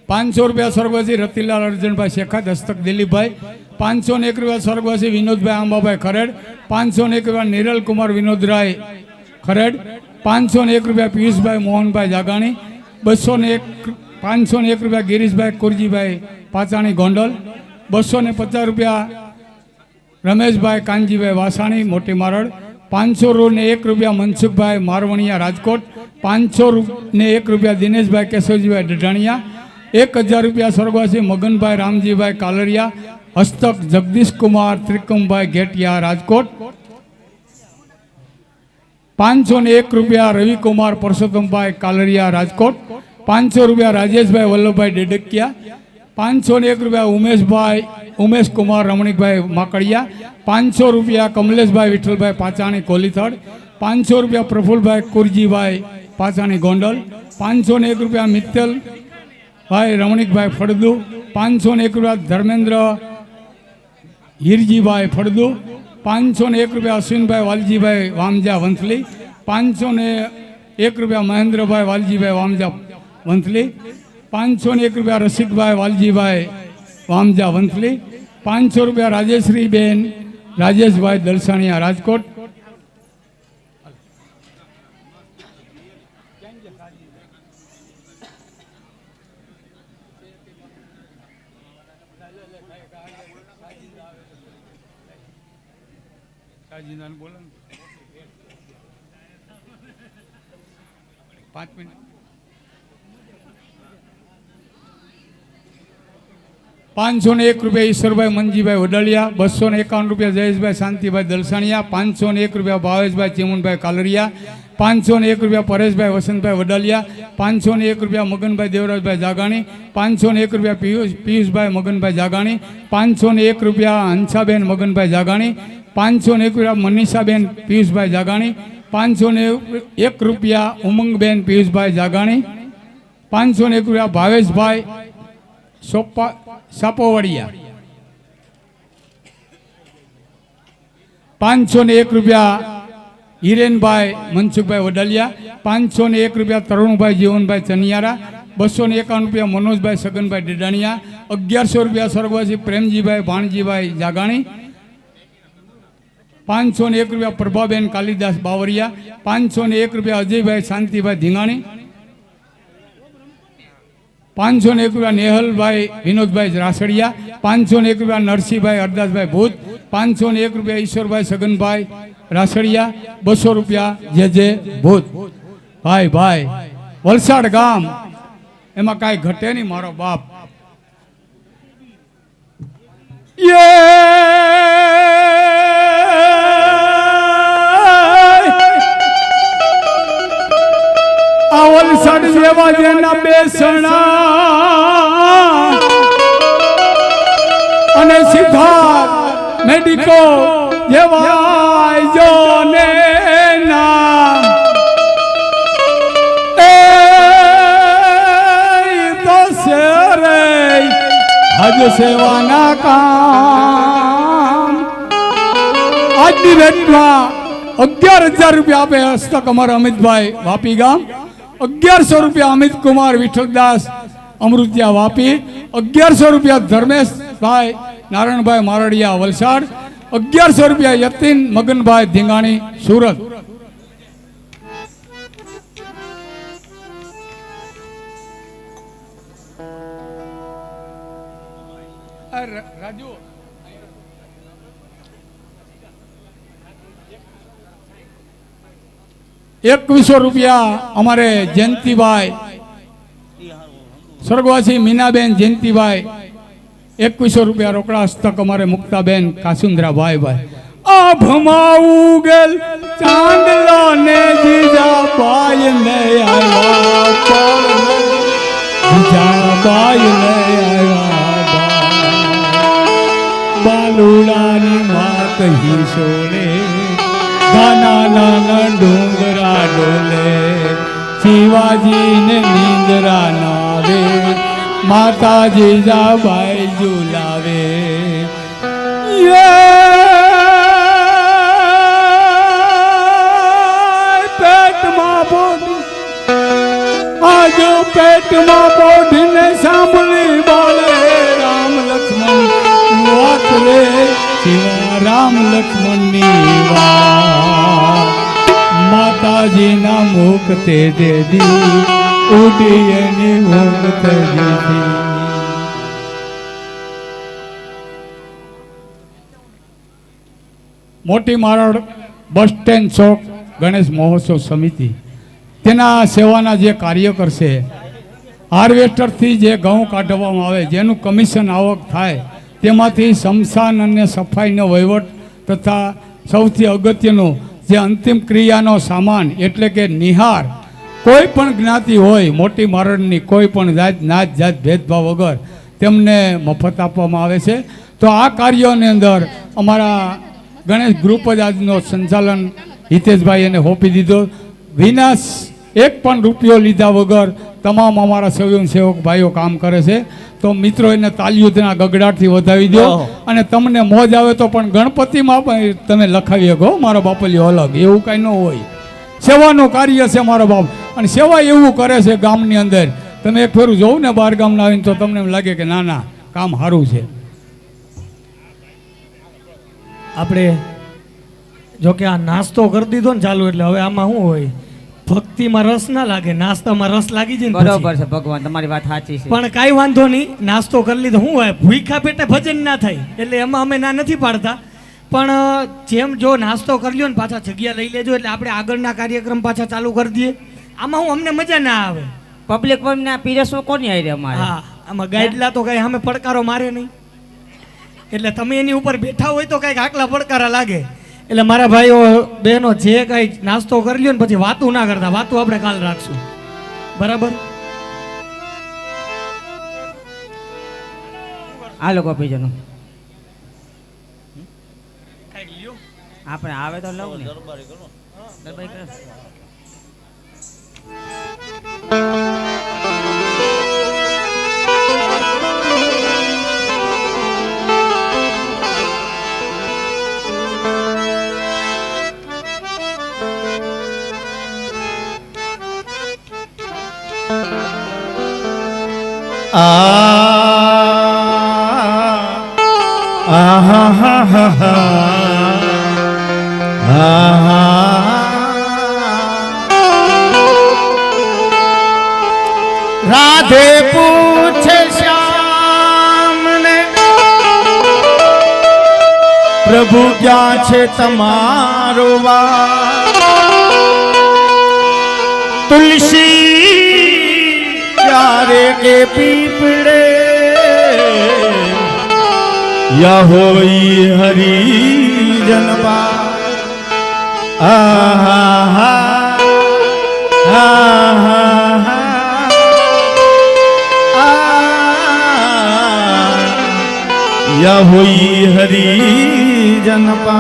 ₹500 સ્વર્ગવાસી રતિલાલ અર્જનભાઈ શેખાત હસ્તક દિલીપભાઈ. 501 રૂપિયા સ્વર્ગવાસી વિનોદભાઈ આંબાભાઈ ખરેડ. 501 રૂપિયા નિરલ કુમાર વિનોદરાય ખરેડ. 501 રૂપિયા પિયુષભાઈ મોહનભાઈ જાગાણી. 501 રૂપિયા ગિરીશભાઈ કુરજીભાઈ પાચાણી ગોંડલ. 250 રૂપિયા રમેશભાઈ કાનજીભાઈ વાસાણી મોટી મારડ. 501 રૂપિયા મનસુખભાઈ મારવણિયા રાજકોટ. 501 રૂપિયા દિનેશભાઈ કેશવજીભાઈ ડઢાણિયા. 1000 રૂપિયા સ્વર્ગવાસી મગનભાઈ રામજીભાઈ કાલરિયા હસ્તક જગદીશ કુમાર ત્રિકમભાઈ ઘેટિયા રાજકોટ. 501 રૂપિયા રવિકુમાર પરસોત્તમભાઈ કાલરિયા રાજકોટ, 500 રૂપિયા રાજેશભાઈ વલ્લભભાઈ ડેડકિયા, 501 રૂપિયા ઉમેશકુમાર રમણીકભાઈ માકડિયા, 500 રૂપિયા કમલેશભાઈ વિઠ્ઠલભાઈ પાચાણી કોલીથડ, 500 રૂપિયા પ્રફુલભાઈ કુરજીભાઈ પાચાણી ગોંડલ, 501 રૂપિયા મિત્તલભાઈ રમણીકભાઈ ફળદુ, 501 રૂપિયા ધર્મેન્દ્ર હીરજીભાઈ ફળદુ, 501 રૂપિયા અશ્વિનભાઈ વાલજીભાઈ વામજા વંથલી, 501 રૂપિયા મહેન્દ્રભાઈ વાલજીભાઈ વામજા વંથલી, 501 રૂપિયા રસિકભાઈ વાલજીભાઈ વામજા વંથલી, 500 રૂપિયા રાજેશ્રીબેન રાજેશભાઈ દલસાણીયા રાજકોટ, ₹501 ઈશ્વરભાઈ મનજીભાઈ વડાલિયા, 251 રૂપિયા જયેશભાઈ શાંતિભાઈ દલસાણીયા, 501 રૂપિયા ભાવેશભાઈ ચીમુનભાઈ કાલરિયા, 501 રૂપિયા પરેશભાઈ વસંતભાઈ વડાલિયા, 501 રૂપિયા મગનભાઈ દેવરાજભાઈ જાગાણી, 501 રૂપિયા પિયુષભાઈ મગનભાઈ જાગાણી, 501 રૂપિયા હંસાબેન મગનભાઈ જાગાણી, 501 રૂપિયા મનીષાબેન પિયુષભાઈ જાગાણી, 501 રૂપિયા ઉમંગબેન પિયુષભાઈ જાગાણી, 501 રૂપિયા ભાવેશભાઈ સાપોવડિયા, 501 રૂપિયા હિરેનભાઈ મનસુખભાઈ વડાલિયા, 501 રૂપિયા તરુણભાઈ જીવનભાઈ ચનિયારા, 251 રૂપિયા મનોજભાઈ સગનભાઈ ડેડાણિયા, 1100 રૂપિયા સ્વર્ગવાસી પ્રેમજીભાઈ ભાણજીભાઈ જાગાણી, 501 રૂપિયા પ્રભાબેન કાલિદાસ બાવરિયા, 501 રૂપિયા અજયભાઈ શાંતિભાઈ ધીંગાણી, 501 રૂપિયા નેહલભાઈ વિનોદભાઈ રાસડિયા, 501 રૂપિયા નરસિંહભાઈ હરદાસભાઈ ભૂત, 501 રૂપિયા ઈશ્વરભાઈ સગનભાઈ રાસડિયા, 200 રૂપિયા જે ભૂત. ભાઈ ભાઈ વલસાડ ગામ એમાં કાંઈ ઘટે નહીં મારો બાપ. આ વલસાડ જેવા જેના બેસણા અને સિદ્ધાર્થ મેડિકો જેવા જોને નામ એ તો શેરે હજ સેવાના કામ. આજની ભેટમાં 11,000 રૂપિયા આપે હસ્તક અમારા અમિતભાઈ વાપી ગામ, 1100 રૂપિયા અમિત કુમાર વિઠ્ઠલદાસ અમૃતિયા વાપી, 1100 રૂપિયા ધર્મેશભાઈ નારાયણભાઈ મારડિયા વલસાડ, 1100 રૂપિયા યતીન મગનભાઈ ધીંગાણી સુરત. રાજુ 2100 રૂપિયા અમારે જયંતિભાઈ સ્વર્ગવાસી મીનાબેન જયંતિભાઈ, 2100 રૂપિયા રોકડા હસ્તક અમારે મુક્તાબેન કાસુંદ્રાભાઈ ભાઈ. આભમાં ઉગેલ ચાંદલો ને જીજાબાઈ ને આવ્યા, જીજાબાઈ ને આવ્યા, બાલુડાની માત હિસોળે નાના નાના ડુંગરા ડોલે, શિવાજી ને નીંદરા નાવે, માતાજી જાબાઈ ઝુલાવે. પેટમાં પોઢ આજો પેટમાં પોઢીને સાંભળી બોલે રામ લક્ષ્મણ વાત રે, શિવા રામ લક્ષ્મણની વાત, માતાજીના મુખ તે દેદી ઉડી એની ઊંઘ તે દીધી. મોટી મારડ બસ સ્ટેન્ડ ચોક ગણેશ મહોત્સવ સમિતિ તેના સેવાના જે કાર્યકર છે, હાર્વેસ્ટરથી જે ઘઉં કાઢવામાં આવે જેનું કમિશન આવક થાય તેમાંથી સ્મશાન અને સફાઈનો વહીવટ તથા સૌથી અગત્યનું જે અંતિમ ક્રિયાનો સામાન એટલે કે નિહાર કોઈ પણ જ્ઞાતિ હોય મોટી મારણની કોઈ પણ નાત જાત ભેદભાવ વગર તેમને મફત આપવામાં આવે છે. તો આ કાર્યોની અંદર અમારા ગણેશ ગ્રુપ જ આજનો સંચાલન હિતેશભાઈ એને સોંપી દીધો. વિના એક પણ રૂપિયો લીધા વગર તમામ અમારા સ્વયંસેવક ભાઈઓ કામ કરે છે. તો મિત્રો એને તાલીઓના ગગડાટથી વધાવી દો અને તમને મોજ આવે તો પણ ગણપતિમાં પણ તમે લખાવી શકો મારો બાપલિયો અલગ એવું કાંઈ ન હોય. સેવાનું કાર્ય છે મારો બાપ અને સેવા એવું કરે છે ગામની અંદર. તમે એક ફેરું જોઉં ને બહાર ગામના આવીને તો તમને એમ લાગે કે ના ના કામ સારું છે. આપણે જો કે આ નાસ્તો કરી દીધો ને ચાલુ એટલે હવે આમાં શું હોય ભક્તિમાં રસ ના લાગે નાસ્તામાં રસ લાગી જાય ને બરોબર પછી. છે ભગવાન તમારી વાત સાચી છે. પણ કાંઈ વાંધો નહીં નાસ્તો કરી લીધો શું હોય ભૂખ્યા પેટે ભજન ના થાય એટલે એમાં અમે ના નથી પાડતા. પણ જેમ જો નાસ્તો કરી લ્યો ને પાછા જગ્યા લઈ લેજો એટલે આપણે આગળના કાર્યક્રમ પાછા ચાલુ કરી દઈએ. આમાં હું અમને મજા ના આવે. પબ્લિક પણ પીરસવું કોની આવી રહ્યા અમારે? હા આમાં ગાઈડલા તો કઈ અમે પડકારો મારે નહીં એટલે તમે એની ઉપર બેઠા હોય તો કઈક આટલા પડકારા લાગે. એટલે મારા ભાઈઓ બહેનો જે કઈ નાસ્તો કરી લ્યો ને પછી વાતું ના કરતા વાતું આપણે કાલ રાખશું બરાબર. આ લોકો બીજોનો આપણે આવે તો લઉં ને દરબારી કરો. રાધે પૂછે શ્યામ ને પ્રભુ ક્યાં છે તમારો વાર તુલસી ક્યારે કે પીપળે યા હોઈ હરિજન બા આહા આહા या हुई हरिजन पा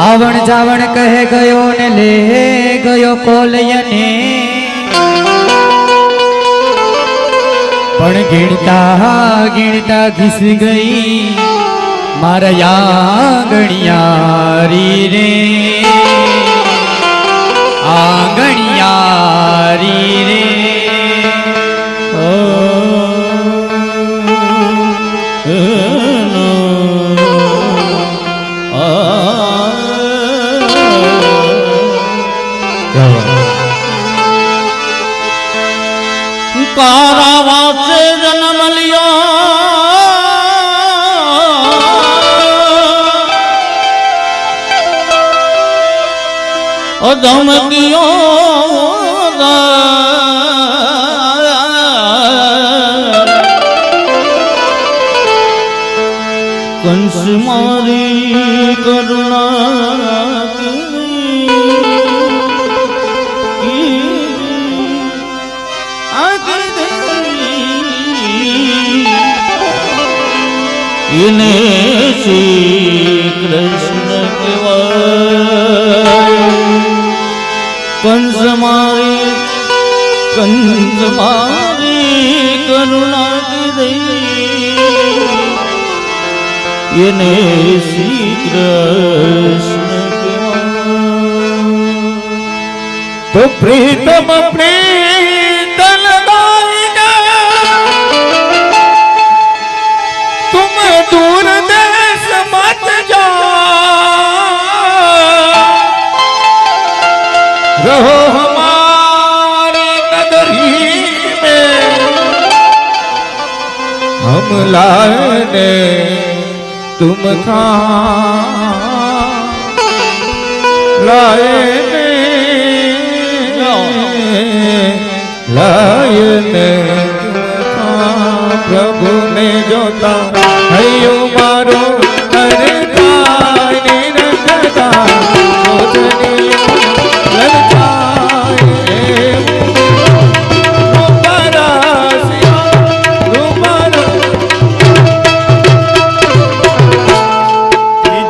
આવણ જાવણ કહે ગયો ને લે ગયો કોલયને પણ ગીણતા ગીણતા ઘીસ ગઈ મારા આંગણિયારી રે આંગણિયારી રે કારાવાસે જન્મ લિયો ધમકીઓ કંસ મારી કરુણા એને શ્રી કૃષ્ણ કહેવાય કંસ મારી કરુણા કીધી એને શ્રી કૃષ્ણ કહેવાય तो प्रीतम प्रीतल तुम दूर देश मत जाओ रहो हमारी नगरी में हम लाए तुम कहाँ लाए લાયને પ્રભુ ને જોતા હૈયું મારો હરે કાય નિરખતા રોજની લલચાય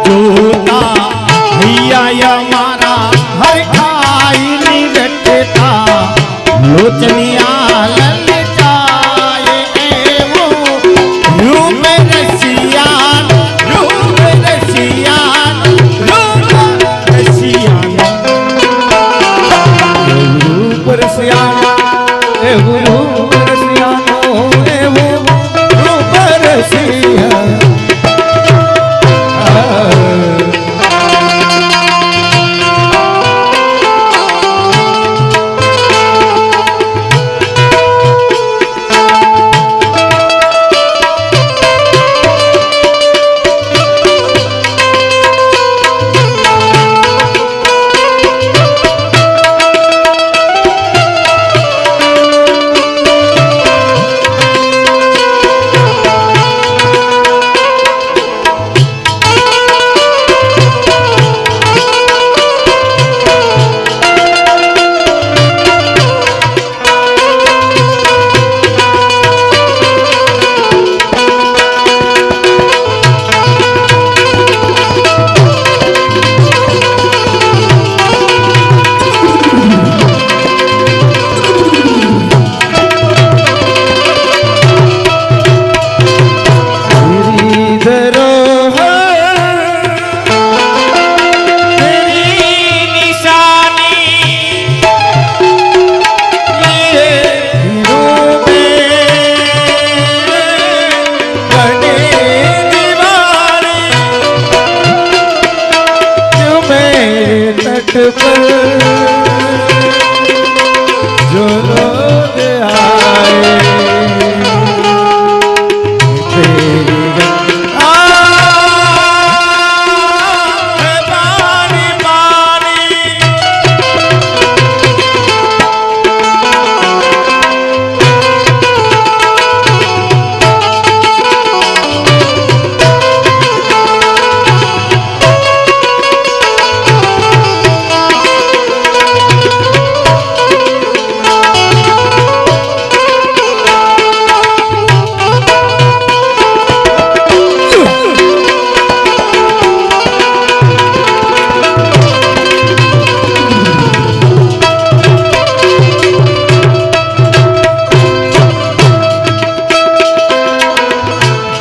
જોતા હૈયા મારા હર ખાઈ ની રટતા લોચનિયા લલચાય એવો રૂપ રસિયાન રૂપ રસિયાન રૂપ રસિયાન રૂપ રસિયાનો એવું રૂપ રસિયાનો એવું રૂપ રસિયા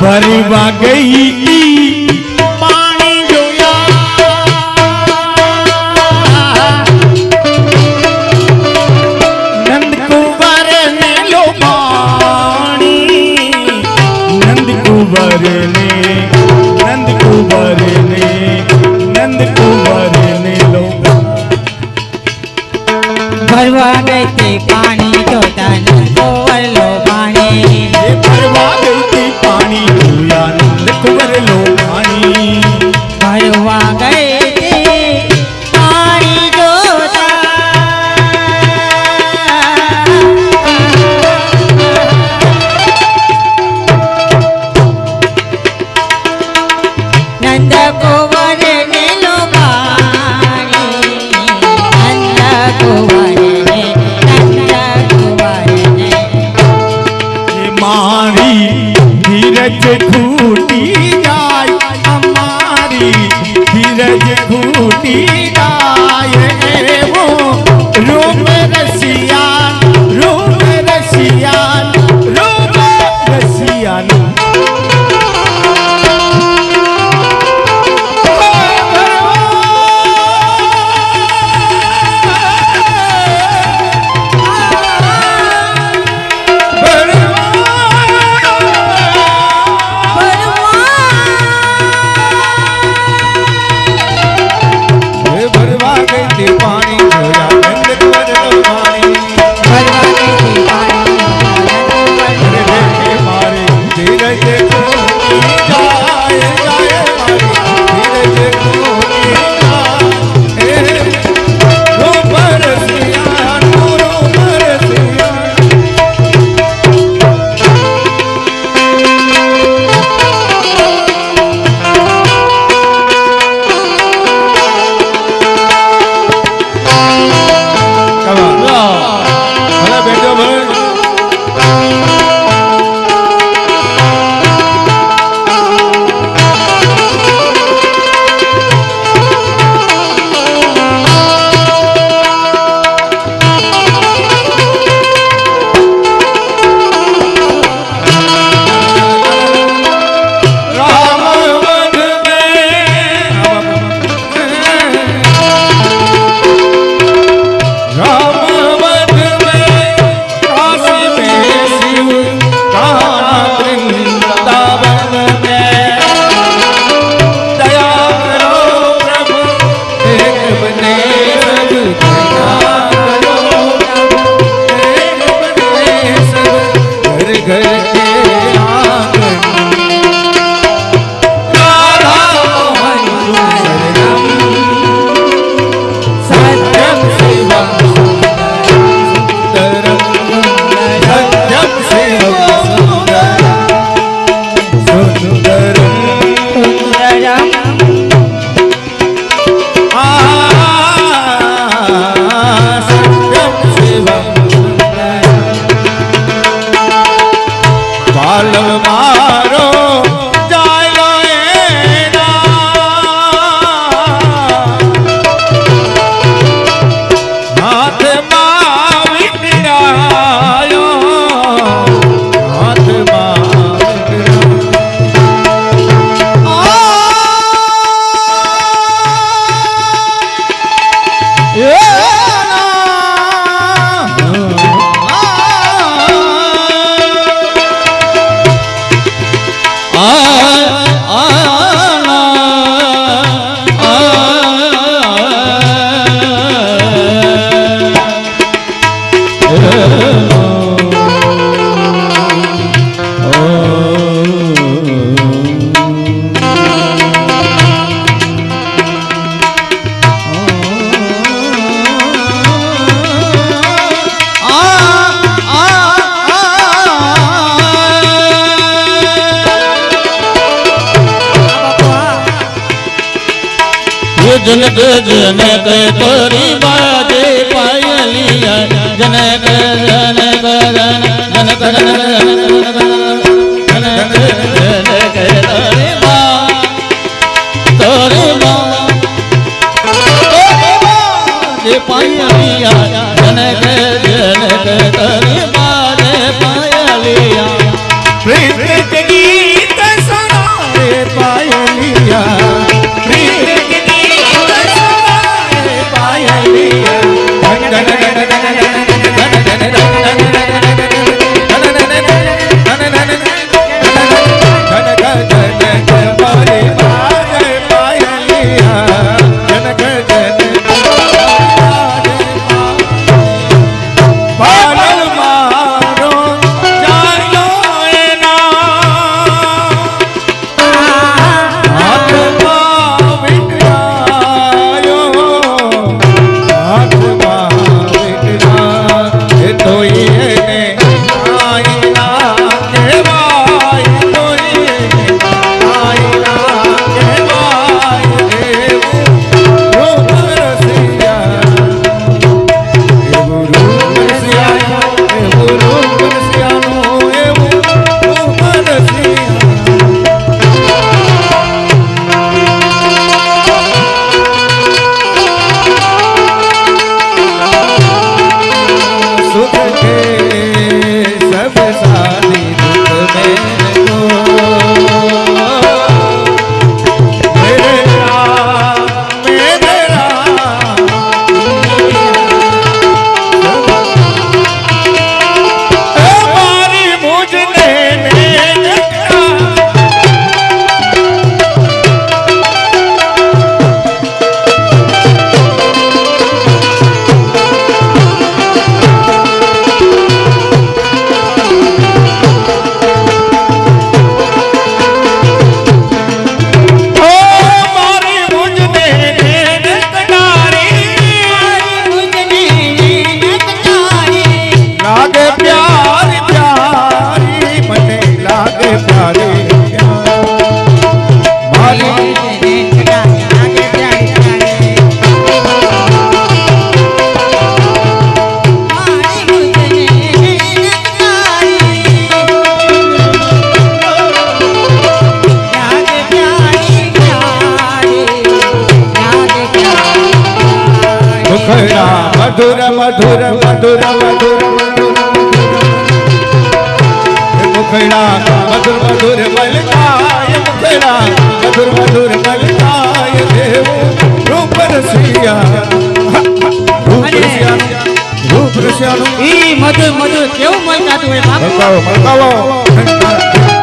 ભરવા ગઈ તી પાણી જોયા નંદકુંવર ને લો પાણી નંદકુંવર ને નંદકુંવર ને નંદકુંવર ને લો ભરવા ગઈ તે પાણી જોતા નંદકુંવર લો પાણી ભરવા ગઈ તી પાણી જોયા નંદકુંવર લો પાણી ભરવા ગઈ તે પાણી જોતા નંદકુંવર ને લો પાણી નંદકુંવર ને મારી ધીરજ ખૂટી જાય અમારી ધીરજ ખૂટી જાય એવો રૂપ રસિયાન રૂપ રસિયાન રૂપ રસિયાન ભરવા घर के आंगन राधा मोहन शरणम सत्यम शिवम सुंदरम सत्यम शिवम सुंदरम सत्यम शिवम बालव मारो जायलो एना हाथ मां विटरायो हाथ मां जनक जनक तोरी बाजे पायलिया जनक जनक जनक जनक जनक तोरी बाजे पायलिया जनक जनक तोरी बाजे पायलिया प्रीत के गीत सुनाए पायलिया मधुर मधुर मधुर मधुर मुखड़ा मधुर मधुर मलकाय मुखड़ा मधुर मधुर मलकाय देव रूप रसिया रूप रसिया ઈ મધુર મધુર કેવું મલકાતું હોય બાપુ મલકાવો મલકાવો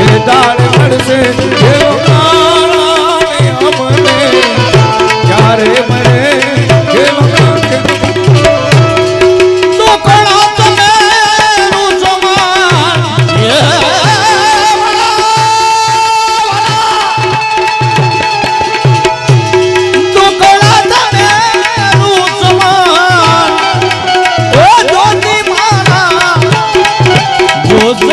મને દાન મળશે એવો કાળાને અમને ક્યારે મળે એવો દુકડા તમેરું સમાન દુકડા તમેરું સમાન ઓ જોતી મારા જોતો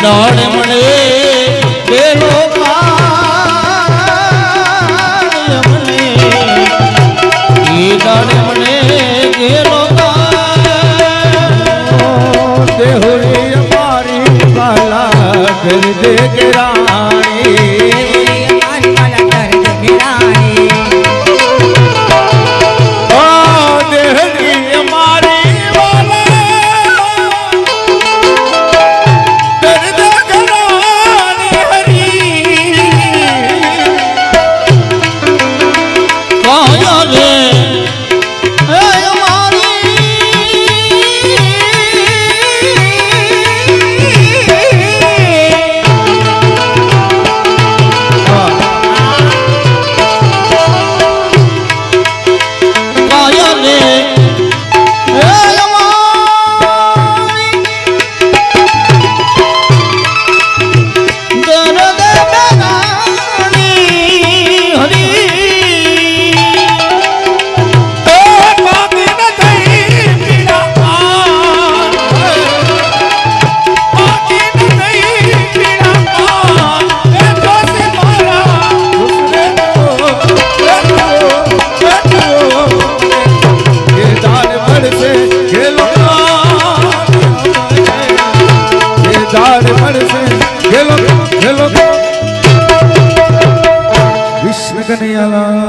દાડ મળે બેલો મને દાડ મળે ગેલો દેહોરી અમારી વાલા કરી દે કે રાણી ઓ દેહરી અમારી વિષ્ણુ કનૈયાલાલ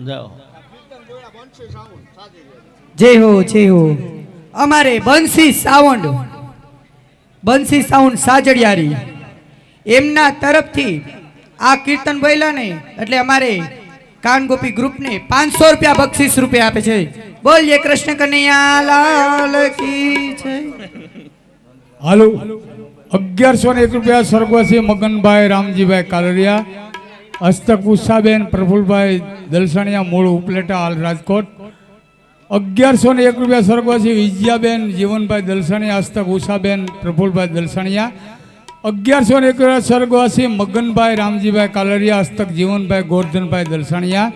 જાઓ જય હો અમારે બંસી સાઉન્ડ સાજડિયારી એમના તરફથી આ કીર્તન બોલ્યા ને એટલે અમારે કાનગોપી ગ્રુપને 500 રૂપિયા બક્ષિસ રૂપે આપે છે. બોલીએ કૃષ્ણ કનૈયા લાલ કી જય. હાલો 1101 રૂપિયા સ્વર્ગવાસી મગનભાઈ રામજીભાઈ કાલરિયા, હસ્તક ઉષાબેન પ્રફુલભાઈ દલસણિયા, મૂળ ઉપલેટા હાલ રાજકોટ. 1101 રૂપિયા સ્વર્ગવાસી વિજયાબેન જીવનભાઈ દલસણિયા, હસ્તક ઉષાબેન પ્રફુલભાઈ દલસણિયા. 1101 રૂપિયા સ્વર્ગવાસી મગનભાઈ રામજીભાઈ કાલરિયા, હસ્તક જીવનભાઈ ગોરધનભાઈ દલસણિયા.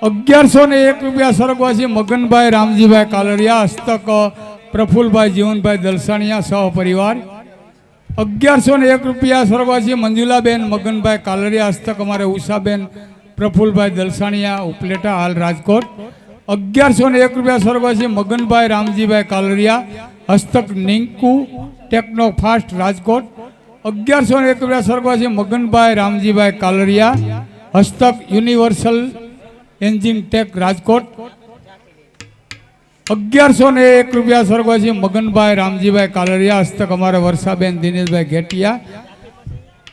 1101 રૂપિયા સ્વર્ગવાસી મગનભાઈ રામજીભાઈ કાલરિયા, હસ્તક પ્રફુલભાઈ જીવનભાઈ દલસણિયા સહપરિવાર. 1101 રૂપિયા સ્વર્ગવાસી મંજુલાબેન મગનભાઈ કાલરિયા, હસ્તક અમારે ઉષાબેન પ્રફુલભાઈ દલસાણિયા ઉપલેટા હાલ રાજકોટ. 1101 રૂપિયા સ્વર્ગવાસી મગનભાઈ રામજીભાઈ કાલરિયા, હસ્તક નિંકુ ટેકનો ફાસ્ટ રાજકોટ. 1101 રૂપિયા સ્વર્ગવાસી મગનભાઈ રામજીભાઈ કાલરિયા, હસ્તક યુનિવર્સલ એન્જિન ટેક રાજકોટ. 1101 રૂપિયા સ્વર્ગવાસી મગનભાઈ રામજીભાઈ કાલરિયા, હસ્તક અમારે વર્ષાબેન દિનેશભાઈ ઘેટિયા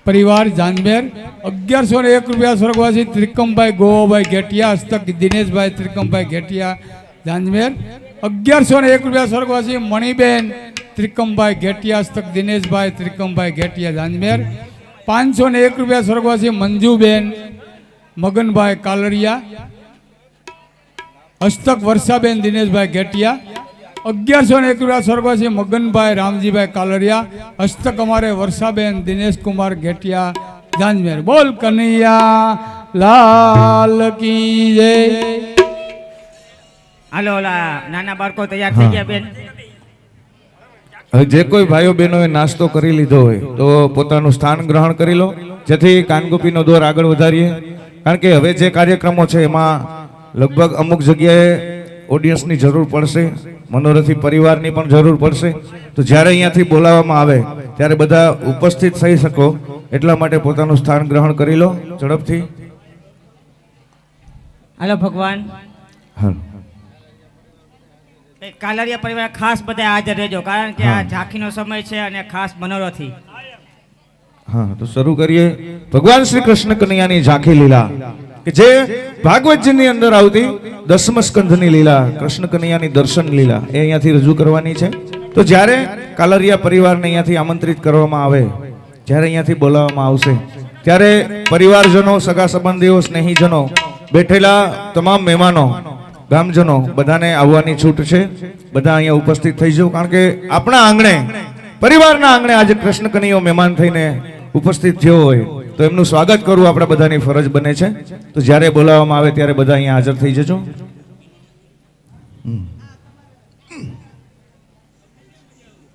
પરિવાર જાંજમેર. 1101 રૂપિયા સ્વર્ગવાસી ત્રિકમભાઈ ગોવાભાઈ ઘેટિયા, હસ્તક દિનેશભાઈ ત્રિકમભાઈ ઘેટિયા જાંજમેર. 1101 રૂપિયા સ્વર્ગવાસી મણિબેન ત્રિકમભાઈ ઘેટિયા, હસ્તક દિનેશભાઈ ત્રિકમભાઈ ઘેટિયા જાંજમેર. 501 રૂપિયા સ્વર્ગવાસી મંજુબેન મગનભાઈ કાલરિયા, હસ્તક વર્ષાબેન દિનેશભાઈ ઘેટિયા. 1101 રૂપિયા સ્વર્ગવાસી મગનભાઈ રામજીભાઈ કાલરિયા, હસ્તક અમારે વર્ષાબેન દિનેશકુમાર ઘેટિયા જાંજમેર. બોલ કનૈયા લાલ કી જય. હાલો ઓલા નાના બાળકો તૈયાર થઈ ગયા બેન. હવે જે કોઈ ભાઈઓ બહેનોએ નાસ્તો કરી લીધો હોય તો પોતાનું સ્થાન ગ્રહણ કરી લો, જેથી કાનગોપીનો દોર આગળ વધારીએ. કારણ કે હવે જે કાર્યક્રમો છે એમાં લગભગ અમુક જગ્યાએ ઓડિયન્સની જરૂર પડશે, મનોરથી પરિવારની પણ જરૂર પડશે. તો જ્યારે અહીંયાથી બોલાવવામાં આવે ત્યારે બધા ઉપસ્થિત થઈ શકો એટલા માટે પોતાનું સ્થાન ગ્રહણ કરી લો ઝડપથી. હાલો ભગવાન હા એ કાલરિયા પરિવાર ખાસ બધા હાજર રહેજો કારણ કે આ હા. ઝાંખીનો સમય છે અને ખાસ મનોરથી હા તો શરૂ કરીએ ભગવાન શ્રી કૃષ્ણ કનૈયાની ઝાંખી લીલા કે જે ભાગવતજીની અંદર આવતી દસમ સ્કંધની લીલા કૃષ્ણ કનૈયાની દર્શન લીલા એ અહીંયાથી રજૂ કરવાની છે. તો જ્યારે કાલરિયા પરિવારને અહીંયાથી આમંત્રિત કરવામાં આવે, જ્યારે અહીંયાથી બોલાવવામાં આવશે, ત્યારે પરિવારજનો, સગા સંબંધીઓ, સ્નેહીજનો, બેઠેલા તમામ મહેમાનો, ગામજનો બધાને આવવાની છૂટ છે. બધા અહીંયા ઉપસ્થિત થઈ જાઓ, કારણ કે આપણા આંગણે, પરિવારના આંગણે આજે કૃષ્ણ કનૈયો મહેમાન થઈને ઉપસ્થિત થયો હોય તો એમનું સ્વાગત કરવું આપણા બધાની ફરજ બને છે. તો જ્યારે બોલાવવામાં આવે ત્યારે બધા અહીંયા હાજર થઈ જજો.